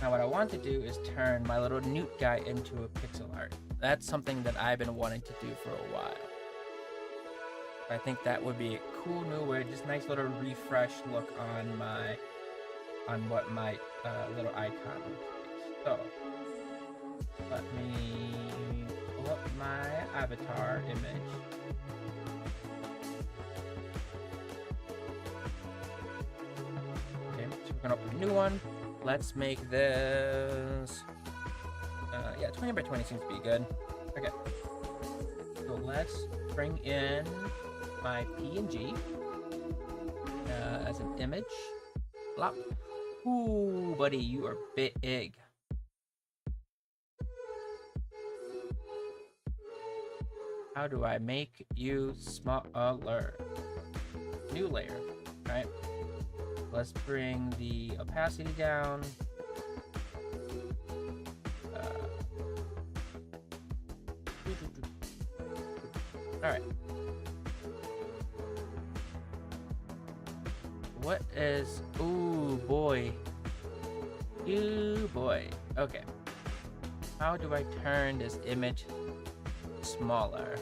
[SPEAKER 1] now what I want to do is turn my little newt guy into a pixel art. That's something that I've been wanting to do for a while. I think that would be a cool new way, just nice little refresh look on what my little icon looks like. So let me pull up my avatar image. Okay, so we're gonna open a new one. Let's make this, yeah, 20 by 20 seems to be good. Okay, so let's bring in my PNG as an image. Plop. Ooh, buddy, you are big. How do I make you smaller? New layer, right? Let's bring the opacity down. All right. What is? Ooh, boy. You boy. Okay. How do I turn this image smaller?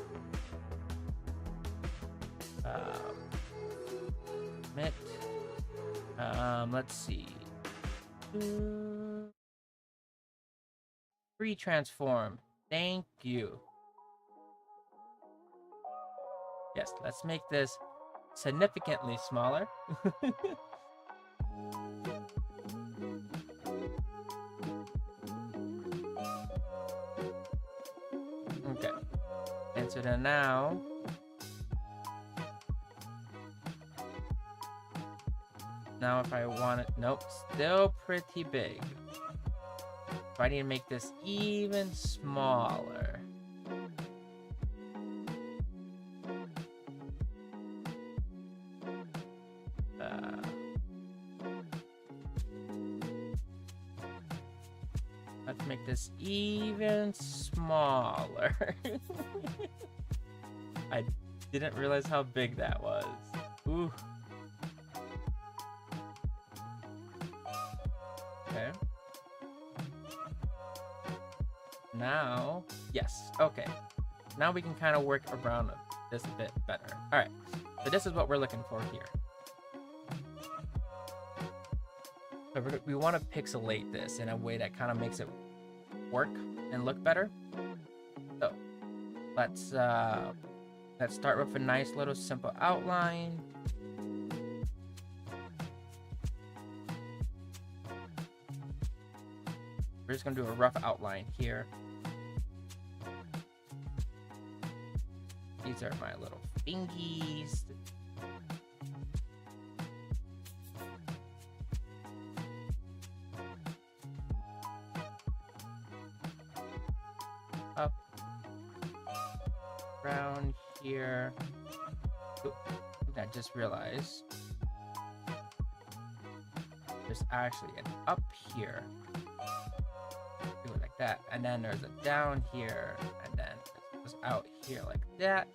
[SPEAKER 1] Let's see. Free transform. Thank you. Yes, let's make this significantly smaller. Okay. And so then now if I want it, nope, still pretty big. So I need to make this even smaller. Let's make this even smaller. I didn't realize how big that was. Ooh. Okay. Now, yes, okay. Now we can kind of work around this a bit better. All right, so this is what we're looking for here. So we want to pixelate this in a way that kind of makes it work and look better. So let's start with a nice little simple outline. We're just gonna do a rough outline here. These are my little fingies. Up, around here. Ooh, I just realized there's actually an up here. Do it like that, and then there's a down here, and then it goes out here like that.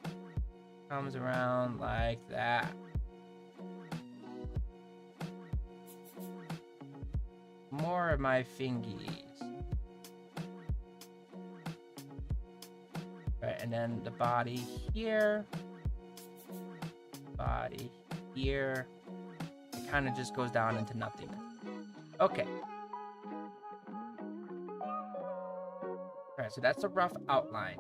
[SPEAKER 1] Comes around like that. More of my fingies. Right, and then the body here. Body here. It kind of just goes down into nothing. Okay. Alright, so that's a rough outline.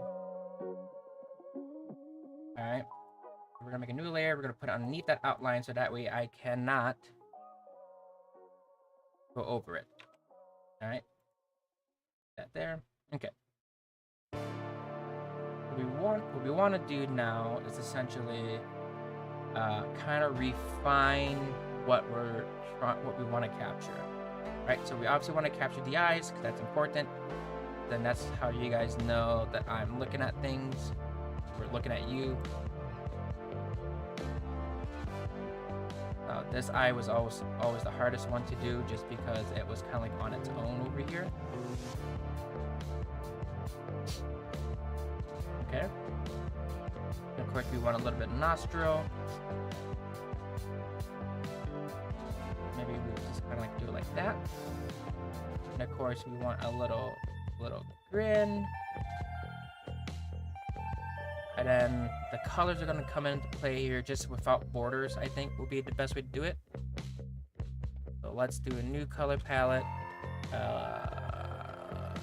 [SPEAKER 1] Alright. We're gonna make a new layer. We're gonna put it underneath that outline so that way I cannot go over it. Alright. That there. Okay. What we want to do now is essentially kind of refine what we want to capture. Right, so we obviously want to capture the eyes because that's important. Then that's how you guys know that I'm looking at things. We're looking at you. This eye was always the hardest one to do, just because it was kind of like on its own over here. Okay. And of course, we want a little bit of nostril. Maybe we just kind of like do it like that. And of course, we want a little grin. And then the colors are going to come into play here just without borders, I think will be the best way to do it. So let's do a new color palette. I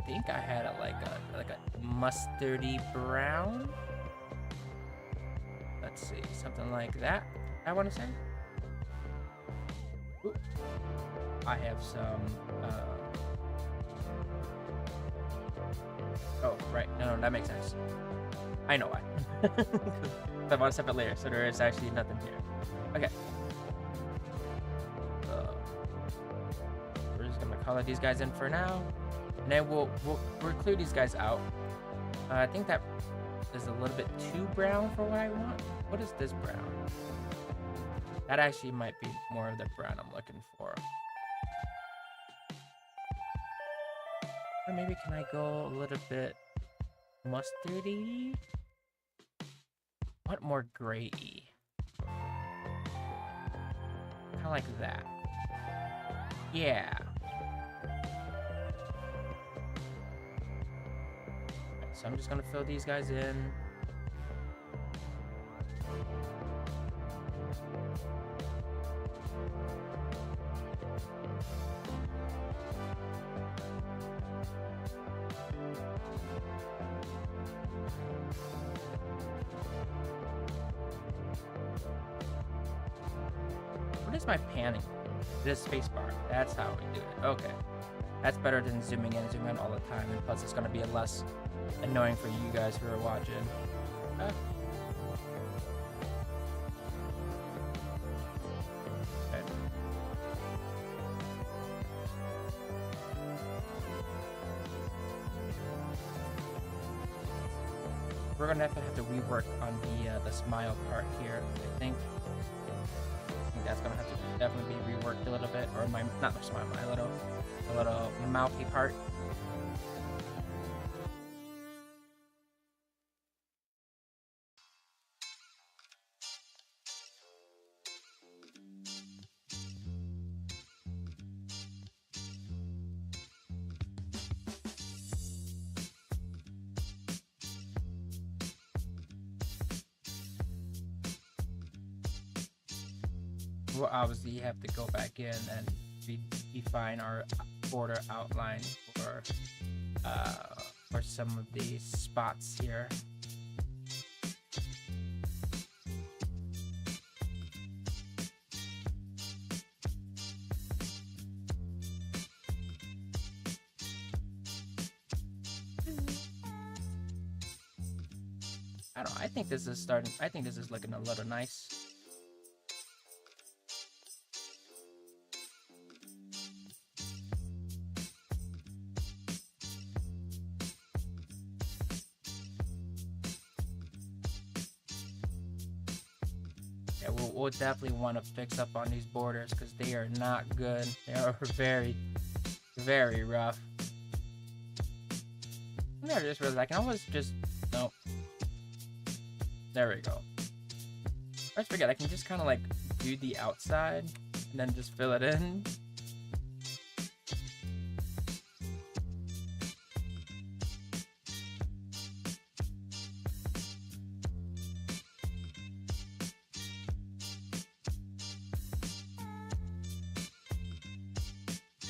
[SPEAKER 1] think I had like a mustardy brown. Let's see, something like that, I want to say. Ooh. I have some... Oh, right. No, that makes sense. I know why. I want to separate layers, so there is actually nothing here. Okay. We're just gonna color these guys in for now, and then we'll clear these guys out. I think that is a little bit too brown for what I want. What is this brown? That actually might be more of the brown I'm looking for. Or maybe can I go a little bit mustardy? What more gray-y? Kind of like that. Yeah. Okay, so I'm just gonna fill these guys in. What is my panning? This spacebar. That's how we do it. Okay. That's better than zooming in and zooming out all the time. And plus, it's going to be less annoying for you guys who are watching. Okay. We're going to have to rework on the smile part here, I think. That's gonna have to definitely be reworked a little bit, or not my smile, my little mouthy part. We'll obviously have to go back in and define our border outline for some of these spots here. I don't know, I think this is looking a little nice. Yeah, we'll definitely want to fix up on these borders because they are not good. They are very, very rough. I just realized I can always just... Nope. There we go. I just forget, I can just kind of like do the outside and then just fill it in.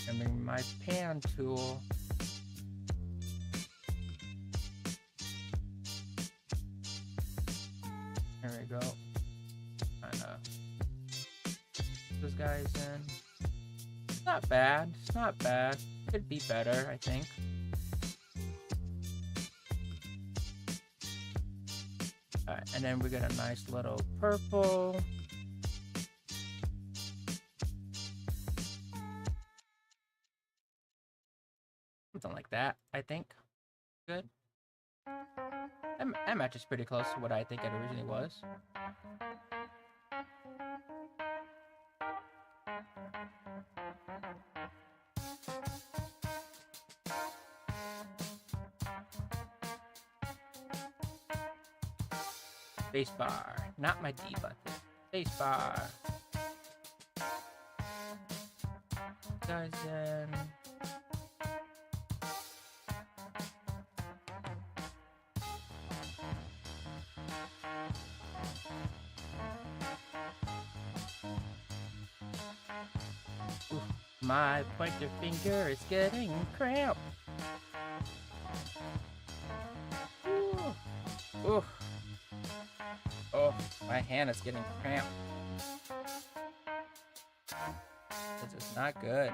[SPEAKER 1] And then my pan tool. There we go. Kinda those guys in. It's not bad. It's not bad. Could be better, I think. Alright, and then we get a nice little purple. Something like that, I think. Good. That matches pretty close to what I think it originally was. Spacebar, not my D button. Spacebar. Guys, in. Ooh, my pointer finger is getting cramped. Ooh. Ooh. Oh, my hand is getting cramped. This is not good.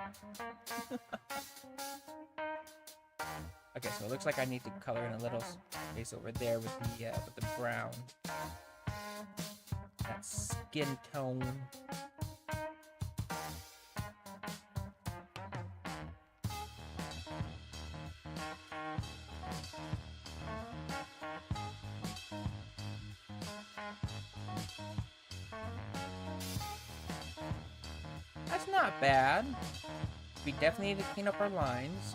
[SPEAKER 1] Okay, so it looks like I need to color in a little space over there with the brown. That skin tone. That's not bad. We definitely need to clean up our lines.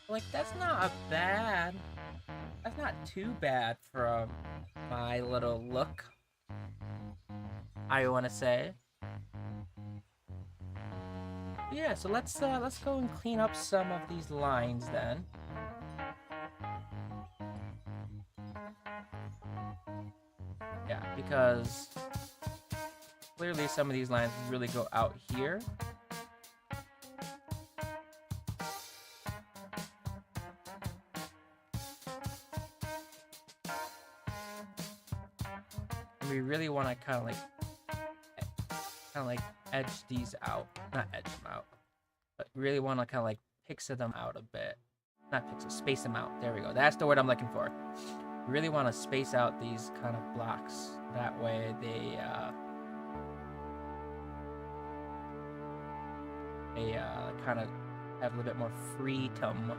[SPEAKER 1] Like, that's not bad. That's not too bad from my little look, I want to say. But yeah, so let's go and clean up some of these lines then. Yeah, because clearly some of these lines really go out here. And we really want to kind of like edge these out. Not edge them out, but really want to kind of like pixel them out a bit. Not pixel, space them out. There we go. That's the word I'm looking for. We really want to space out these kind of blocks. That way they kind of have a little bit more freedom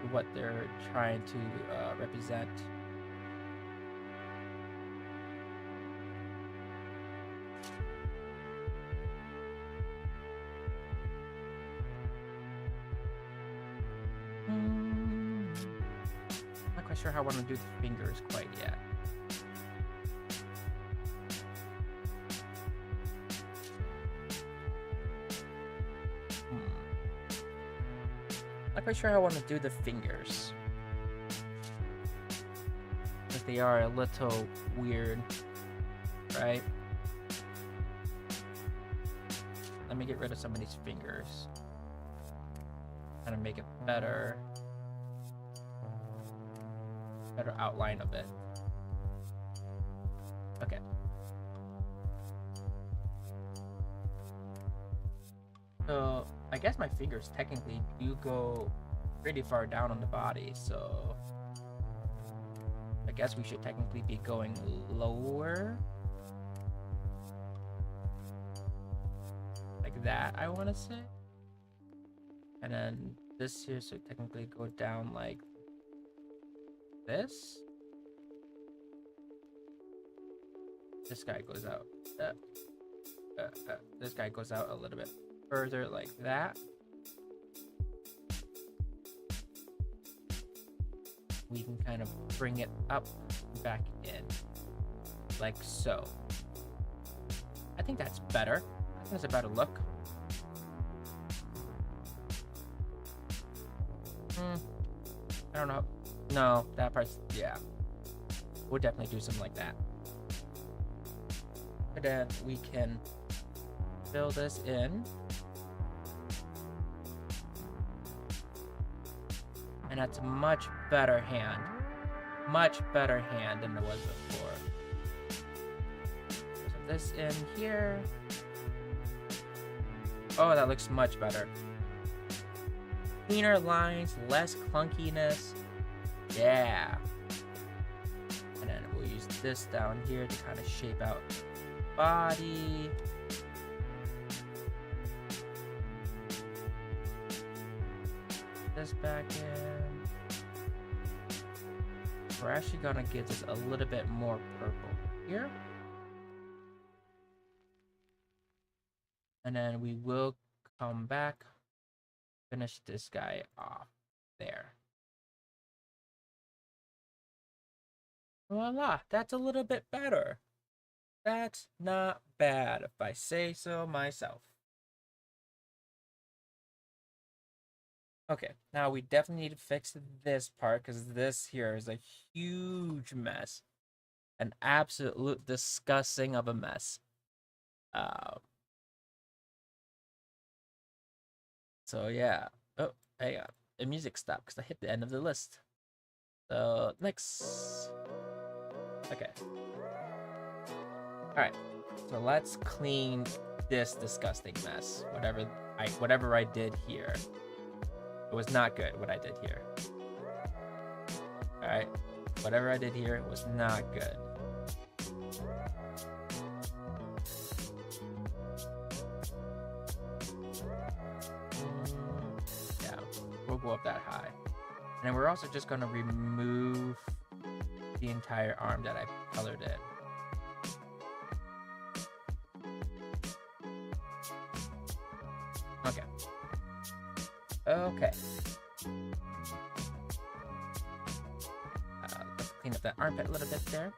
[SPEAKER 1] to what they're trying to represent. Not quite sure how I want to do the fingers quite yet. Not quite sure how I want to do the fingers. Because they are a little weird, right? Let me get rid of some of these fingers. Kind of make it better outline of it. Okay. So I guess my fingers technically do go pretty far down on the body, so I guess we should technically be going lower. Like that, I want to say. And then this here should technically go down like this. This guy goes out. This guy goes out a little bit further like that. We can kind of bring it up back in like so. I think that's better. I think that's a better look. I don't know. No, that part's, yeah. We'll definitely do something like that. But then we can fill this in. And that's a much better hand. Much better hand than it was before. So this in here. Oh, that looks much better. Cleaner lines, less clunkiness. Yeah. And then we'll use this down here to kind of shape out body. This back in. We're actually gonna give this a little bit more purple here. And then we will come back, finish this guy off there. Voila, that's a little bit better. That's not bad, if I say so myself. Okay, now we definitely need to fix this part because this here is a huge mess. An absolute disgusting of a mess. So yeah. Oh, hang on. The music stopped because I hit the end of the list. So next. Okay. Alright. So let's clean this disgusting mess. Whatever I did here. It was not good what I did here. Alright. Whatever I did here was not good. Yeah, we'll go up that high. And then we're also just going to remove the entire arm that I colored in. Okay. Okay. Let's clean up that armpit a little bit there.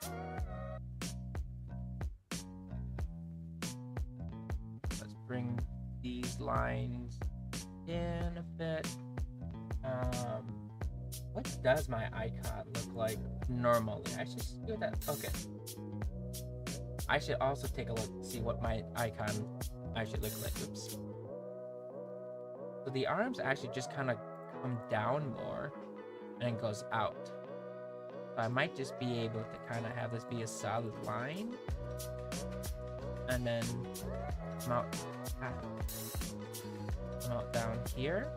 [SPEAKER 1] Let's bring these lines in a bit. What does my icon look like normally? I should do that. Okay. I should also take a look to see what my icon should look like. Oops. So the arms actually just kind of come down more and then goes out. So I might just be able to kind of have this be a solid line and then come out down here.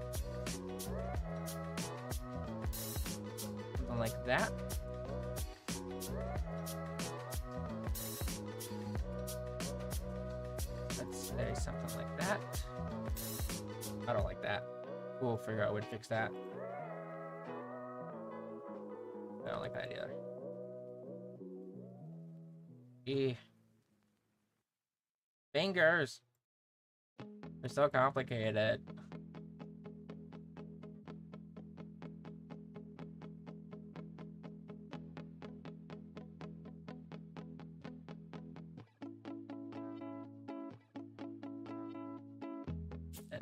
[SPEAKER 1] Something like that. Let's say something like that. I don't like that. We'll figure out a way to fix that. I don't like that either. Fingers. They're so complicated.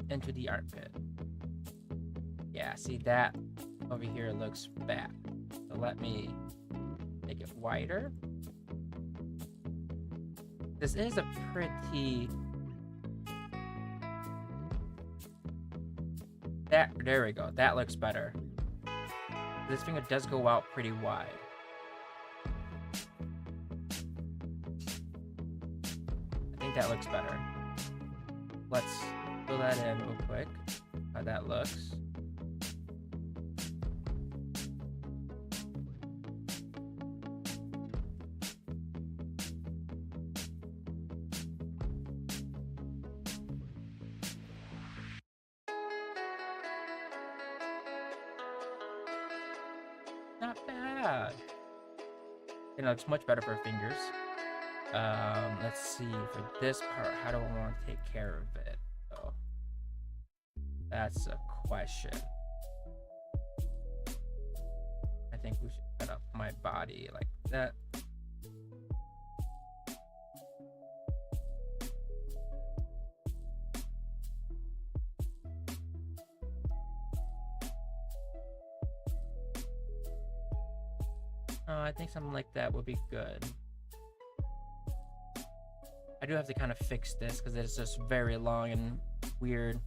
[SPEAKER 1] Into the armpit. Yeah, see that over here looks bad. So let me make it wider. This is a pretty... There we go. That looks better. This finger does go out pretty wide. I think that looks better. Let's fill that in real quick. How that looks. Not bad. It looks much better for fingers. Let's see, for this part, how do I want to take care of it? So that's a question. I think we should cut up my body like that. I think something like that would be good. I do have to kind of fix this because it's just very long and weird.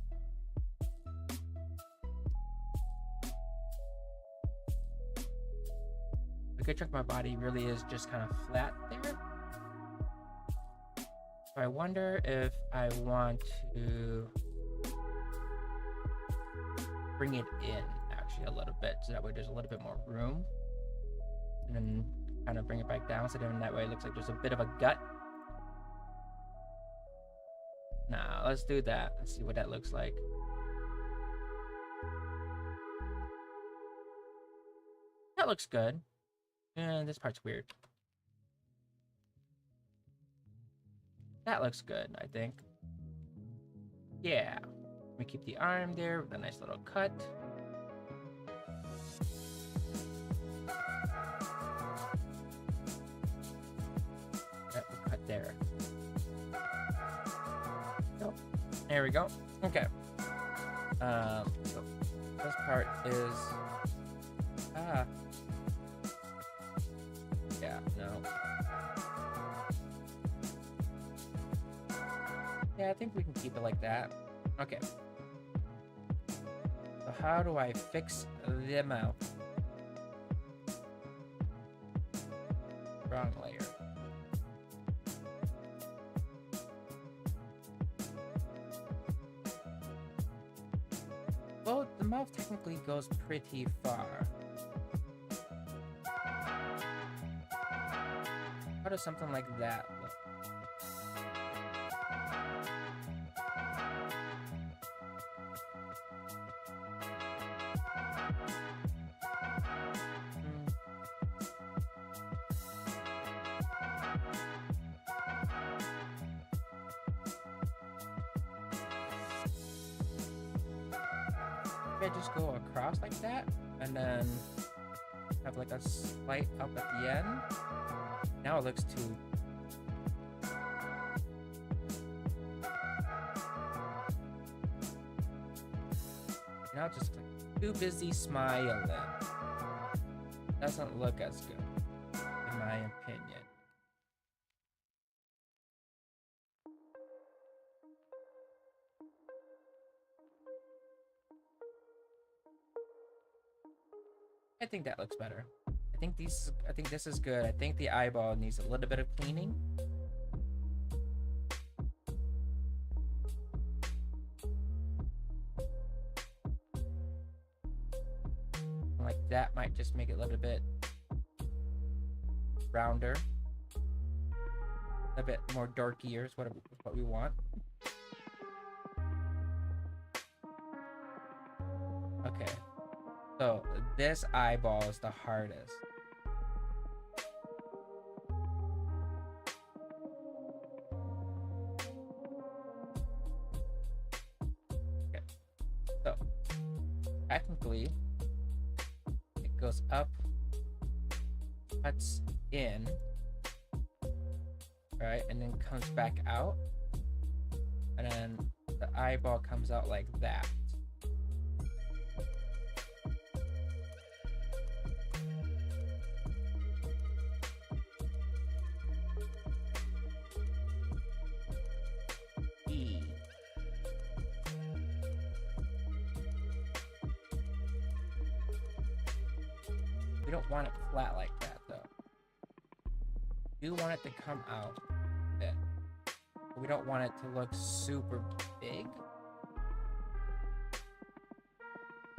[SPEAKER 1] A good chunk of my body really is just kind of flat there. So I wonder if I want to bring it in actually a little bit so that way there's a little bit more room. and then kind of bring it back down, so then that way it looks like there's a bit of a gut. Nah, let's do that. Let's see what that looks like. That looks good. And this part's weird. That looks good, I think. Yeah. We keep the arm there with a nice little cut. That will cut there. Nope. There we go. Okay. So this part is yeah, no. Yeah, I think we can keep it like that. Okay. So how do I fix the mouth? Wrong layer. Well, the mouth technically goes pretty far. How does something like that look? Maybe I just go across like that, and then have like a slight up at the end. Now it looks too... Now it's just like too busy smiling. Doesn't look as good, in my opinion. I think that looks better. I think this is good. I think the eyeball needs a little bit of cleaning. Like that might just make it a little bit rounder. A bit more dorkier is what we want. Okay. So this eyeball is the hardest. Okay. So technically it goes up, cuts in, right, and then comes back out, and then the eyeball comes out like that. We don't want it flat like that, though. We want it to come out a bit. We don't want it to look super big.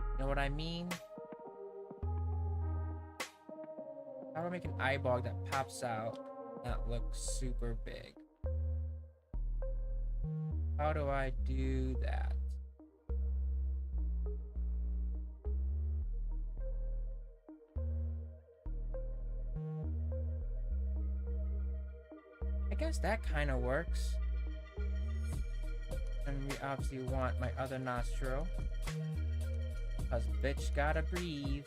[SPEAKER 1] You know what I mean? How do I make an eyeball that pops out that looks super big? How do I do that? I guess that kind of works. And we obviously want my other nostril, because bitch gotta breathe.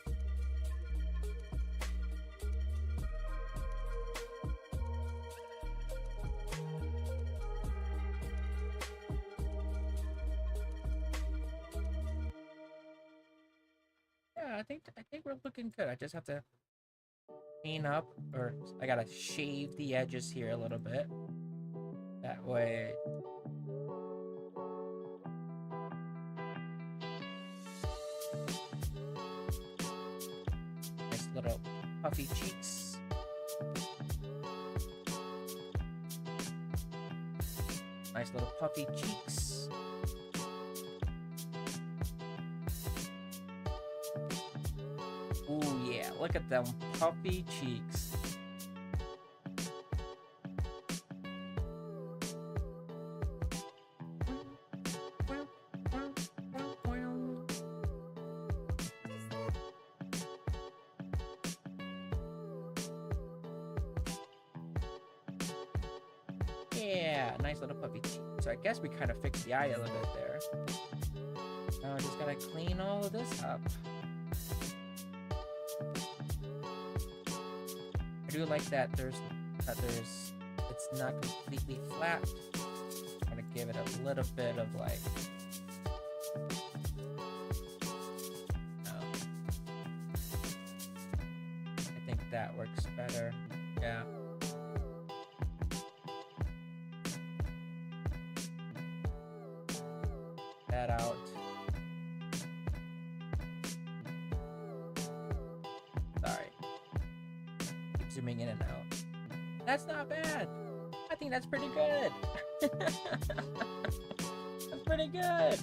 [SPEAKER 1] Yeah, I think we're looking good. I just have to clean up, or I gotta shave the edges here a little bit. That way. Nice little puffy cheeks. Nice little puffy cheeks. Ooh, yeah. Look at them puffy cheeks. Yeah, nice little puppy cheek. So I guess we kind of fixed the eye a little bit there. Now I just gotta clean all of this up. I do like that it's not completely flat. I'm gonna give it a little bit of like, I think that works better. Yeah. That out. Sorry. Keep zooming in and out. That's not bad. I think that's pretty good. That's pretty good.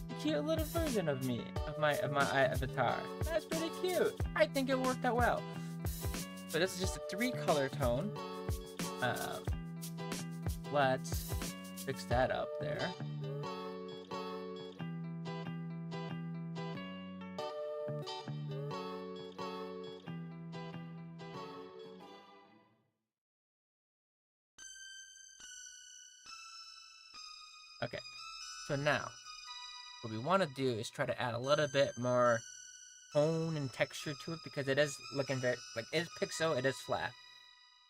[SPEAKER 1] A cute little version of me, of my avatar. That's pretty cute. I think it worked out well. So this is just a 3-color tone. Let's fix that up there. Okay, so now what we want to do is try to add a little bit more tone and texture to it, because it is looking very, like, it is pixel, it is flat.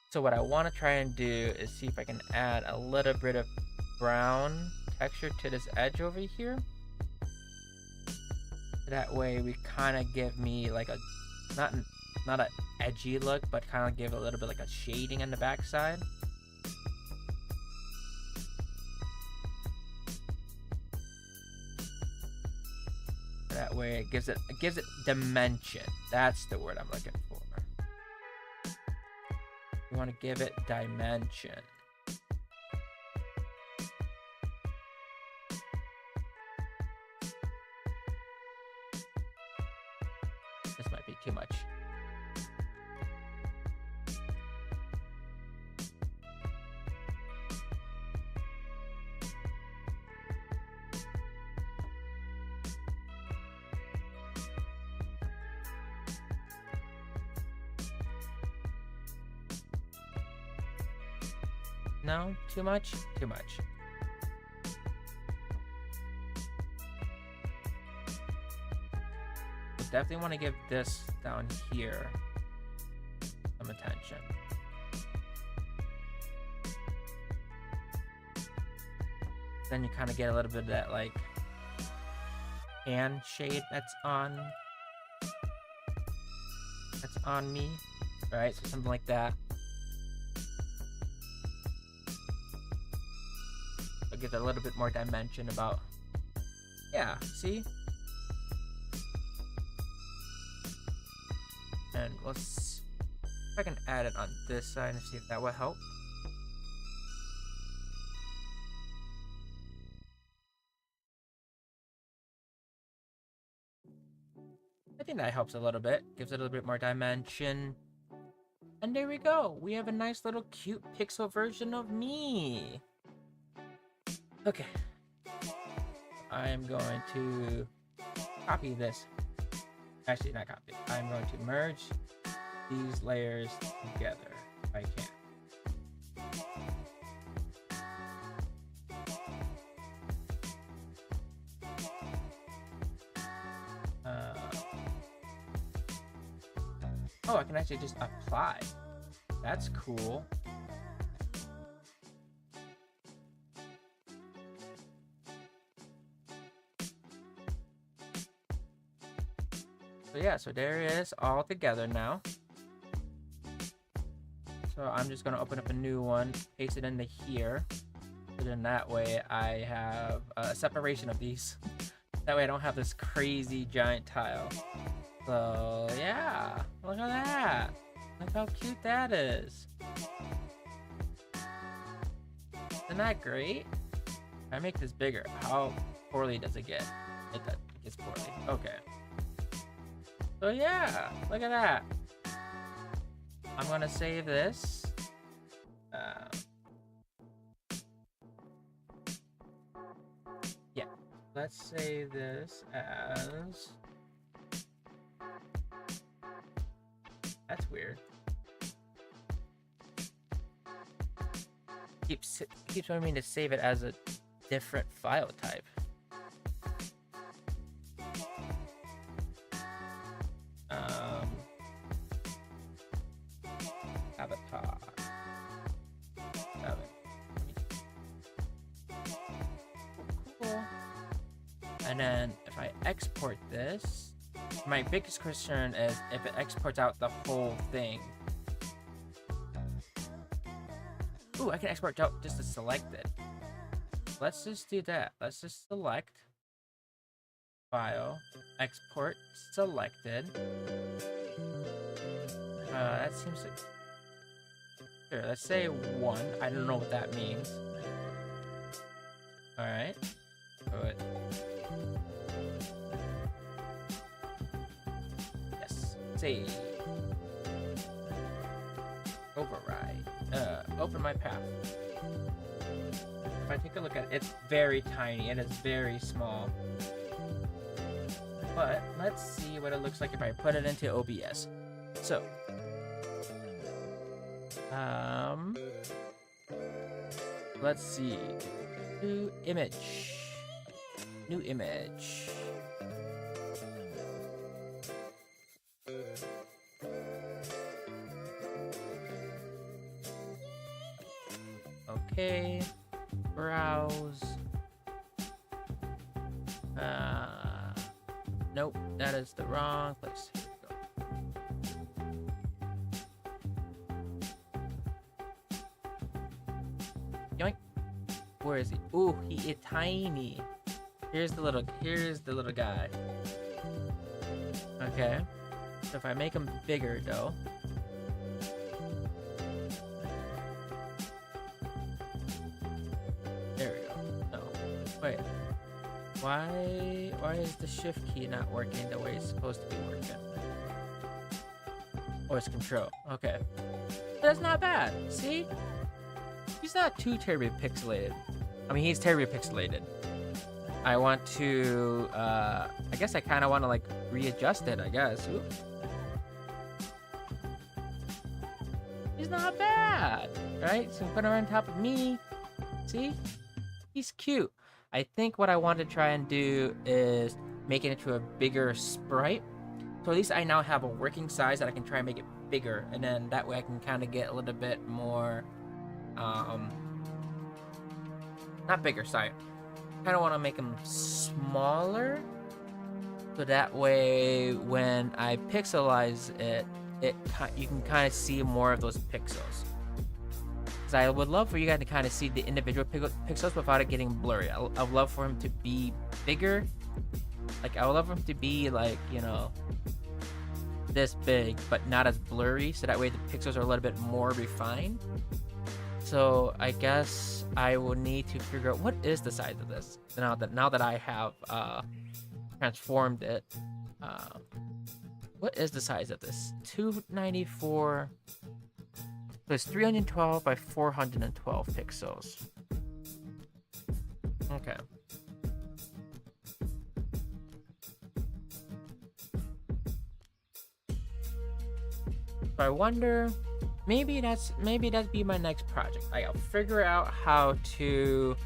[SPEAKER 1] So what I want to try and do is see if I can add a little bit of brown texture to this edge over here. That way we kind of give me like a, not an edgy look, but kind of give a little bit like a shading on the backside. That way it gives it dimension. That's the word I'm looking for. We want to give it dimension. This might be too much. No? Too much? Too much. We definitely want to give this down here some attention. Then you kind of get a little bit of that like hand shade that's on me, right? So something like that. Give it a little bit more dimension about, yeah, see? And let's, if I can add it on this side and see if that will help. I think that helps a little bit, gives it a little bit more dimension. And there we go, we have a nice little cute pixel version of me. Okay, I am going to copy this. Actually, not copy. I'm going to merge these layers together if I can. Oh, I can actually just apply. That's cool. So yeah, so there it is all together now. So I'm just gonna open up a new one, paste it into here. So then that way I have a separation of these. That way I don't have this crazy giant tile. So yeah, look at that. Look how cute that is. Isn't that great? If I make this bigger, how poorly does it get? It gets poorly. Okay. So yeah, look at that. I'm gonna save this. Yeah, let's save this as. That's weird. Keeps wanting me to save it as a different file type. Avatar. Cool. And then if I export this, my biggest concern is if it exports out the whole thing. Ooh, I can export out just the selected. Let's just do that. Let's just select file, export selected. That seems like. Sure, let's say 1. I don't know what that means. Alright. Good. Yes. Save. Override. Open my path. If I take a look at it, it's very tiny and it's very small. But let's see what it looks like if I put it into OBS. So, let's see. New image. New image. Okay. Browse. Nope, that is the wrong place. Here we go. Yoink. Where is he? Ooh, he is tiny. Here's the little guy. Okay. So if I make him bigger though. There we go. No. Wait. Why is the shift key not working the way it's supposed to be working? Oh, it's control. Okay. That's not bad. See? He's not too terribly pixelated. I mean, he's terribly pixelated. I want to, I guess I kind of want to, like, readjust it, I guess. Ooh. He's not bad, right? So put him on top of me. See? He's cute. I think what I want to try and do is make it into a bigger sprite. So at least I now have a working size that I can try and make it bigger. And then that way I can kind of get a little bit more, not bigger, sorry. Kind of want to make them smaller. So that way when I pixelize it, you can kind of see more of those pixels. I would love for you guys to kind of see the individual pixels without it getting blurry. I would love for him to be bigger. Like, I would love for him to be, like, you know, this big, but not as blurry. So that way the pixels are a little bit more refined. So I guess I will need to figure out what is the size of this. Now that I have transformed it. What is the size of this? 294... So it's 312 by 412 pixels. Okay. So I wonder, maybe that'd be my next project. I'll figure out how to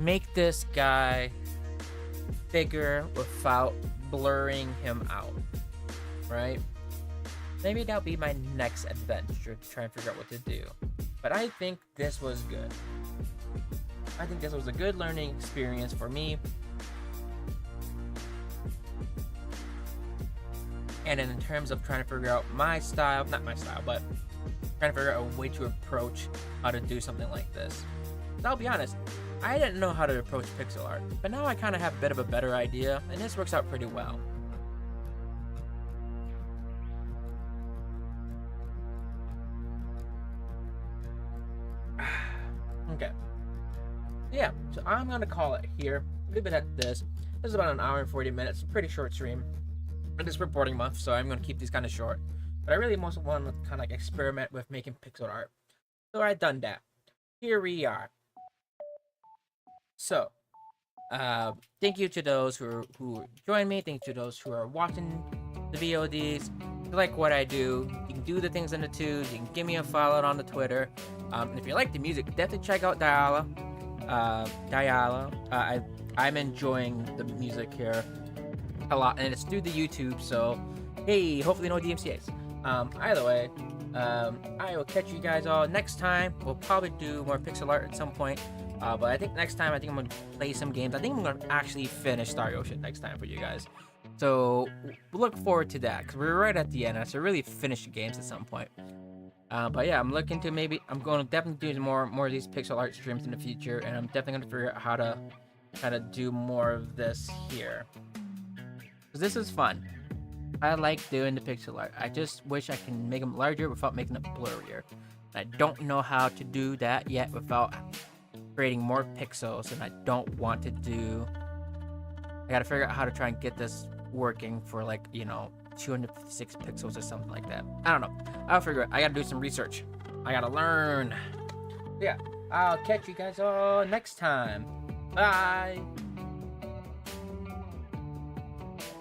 [SPEAKER 1] make this guy bigger without blurring him out, right? Maybe that'll be my next adventure to try and figure out what to do. But I think this was good. I think this was a good learning experience for me. And in terms of trying to figure out my style, not my style, but trying to figure out a way to approach how to do something like this. So I'll be honest, I didn't know how to approach pixel art, but now I kind of have a bit of a better idea, and this works out pretty well. Okay. Yeah, so I'm gonna call it here. Leave it at this. This is about an hour and 40 minutes. Pretty short stream. It is reporting month, so I'm gonna keep these kind of short. But I really most want to kind of like experiment with making pixel art. So I've done that. Here we are. So, thank you to those who join me. Thank you to those who are watching the VODs. If you like what I do, you can do the things in the twos. You can give me a follow on the Twitter. And if you like the music, definitely check out Diala. I'm enjoying the music here a lot, and it's through the YouTube. So, hey, hopefully no DMCA's. Either way, I will catch you guys all next time. We'll probably do more pixel art at some point. But I think next time, I'm going to play some games. I think I'm going to actually finish Star Ocean next time for you guys. So, look forward to that, because we're right at the end. I should really finish the games at some point. But yeah, I'm looking to I'm going to definitely do more of these pixel art streams in the future. And I'm definitely going to figure out how to kind of do more of this here. Because this is fun. I like doing the pixel art. I just wish I can make them larger without making it blurrier. I don't know how to do that yet without creating more pixels, and I don't want to do. I gotta figure out how to try and get this working for 256 pixels or something like that. I don't know. I'll figure it. I gotta do some research. I gotta learn. Yeah, I'll catch you guys all next time. Bye.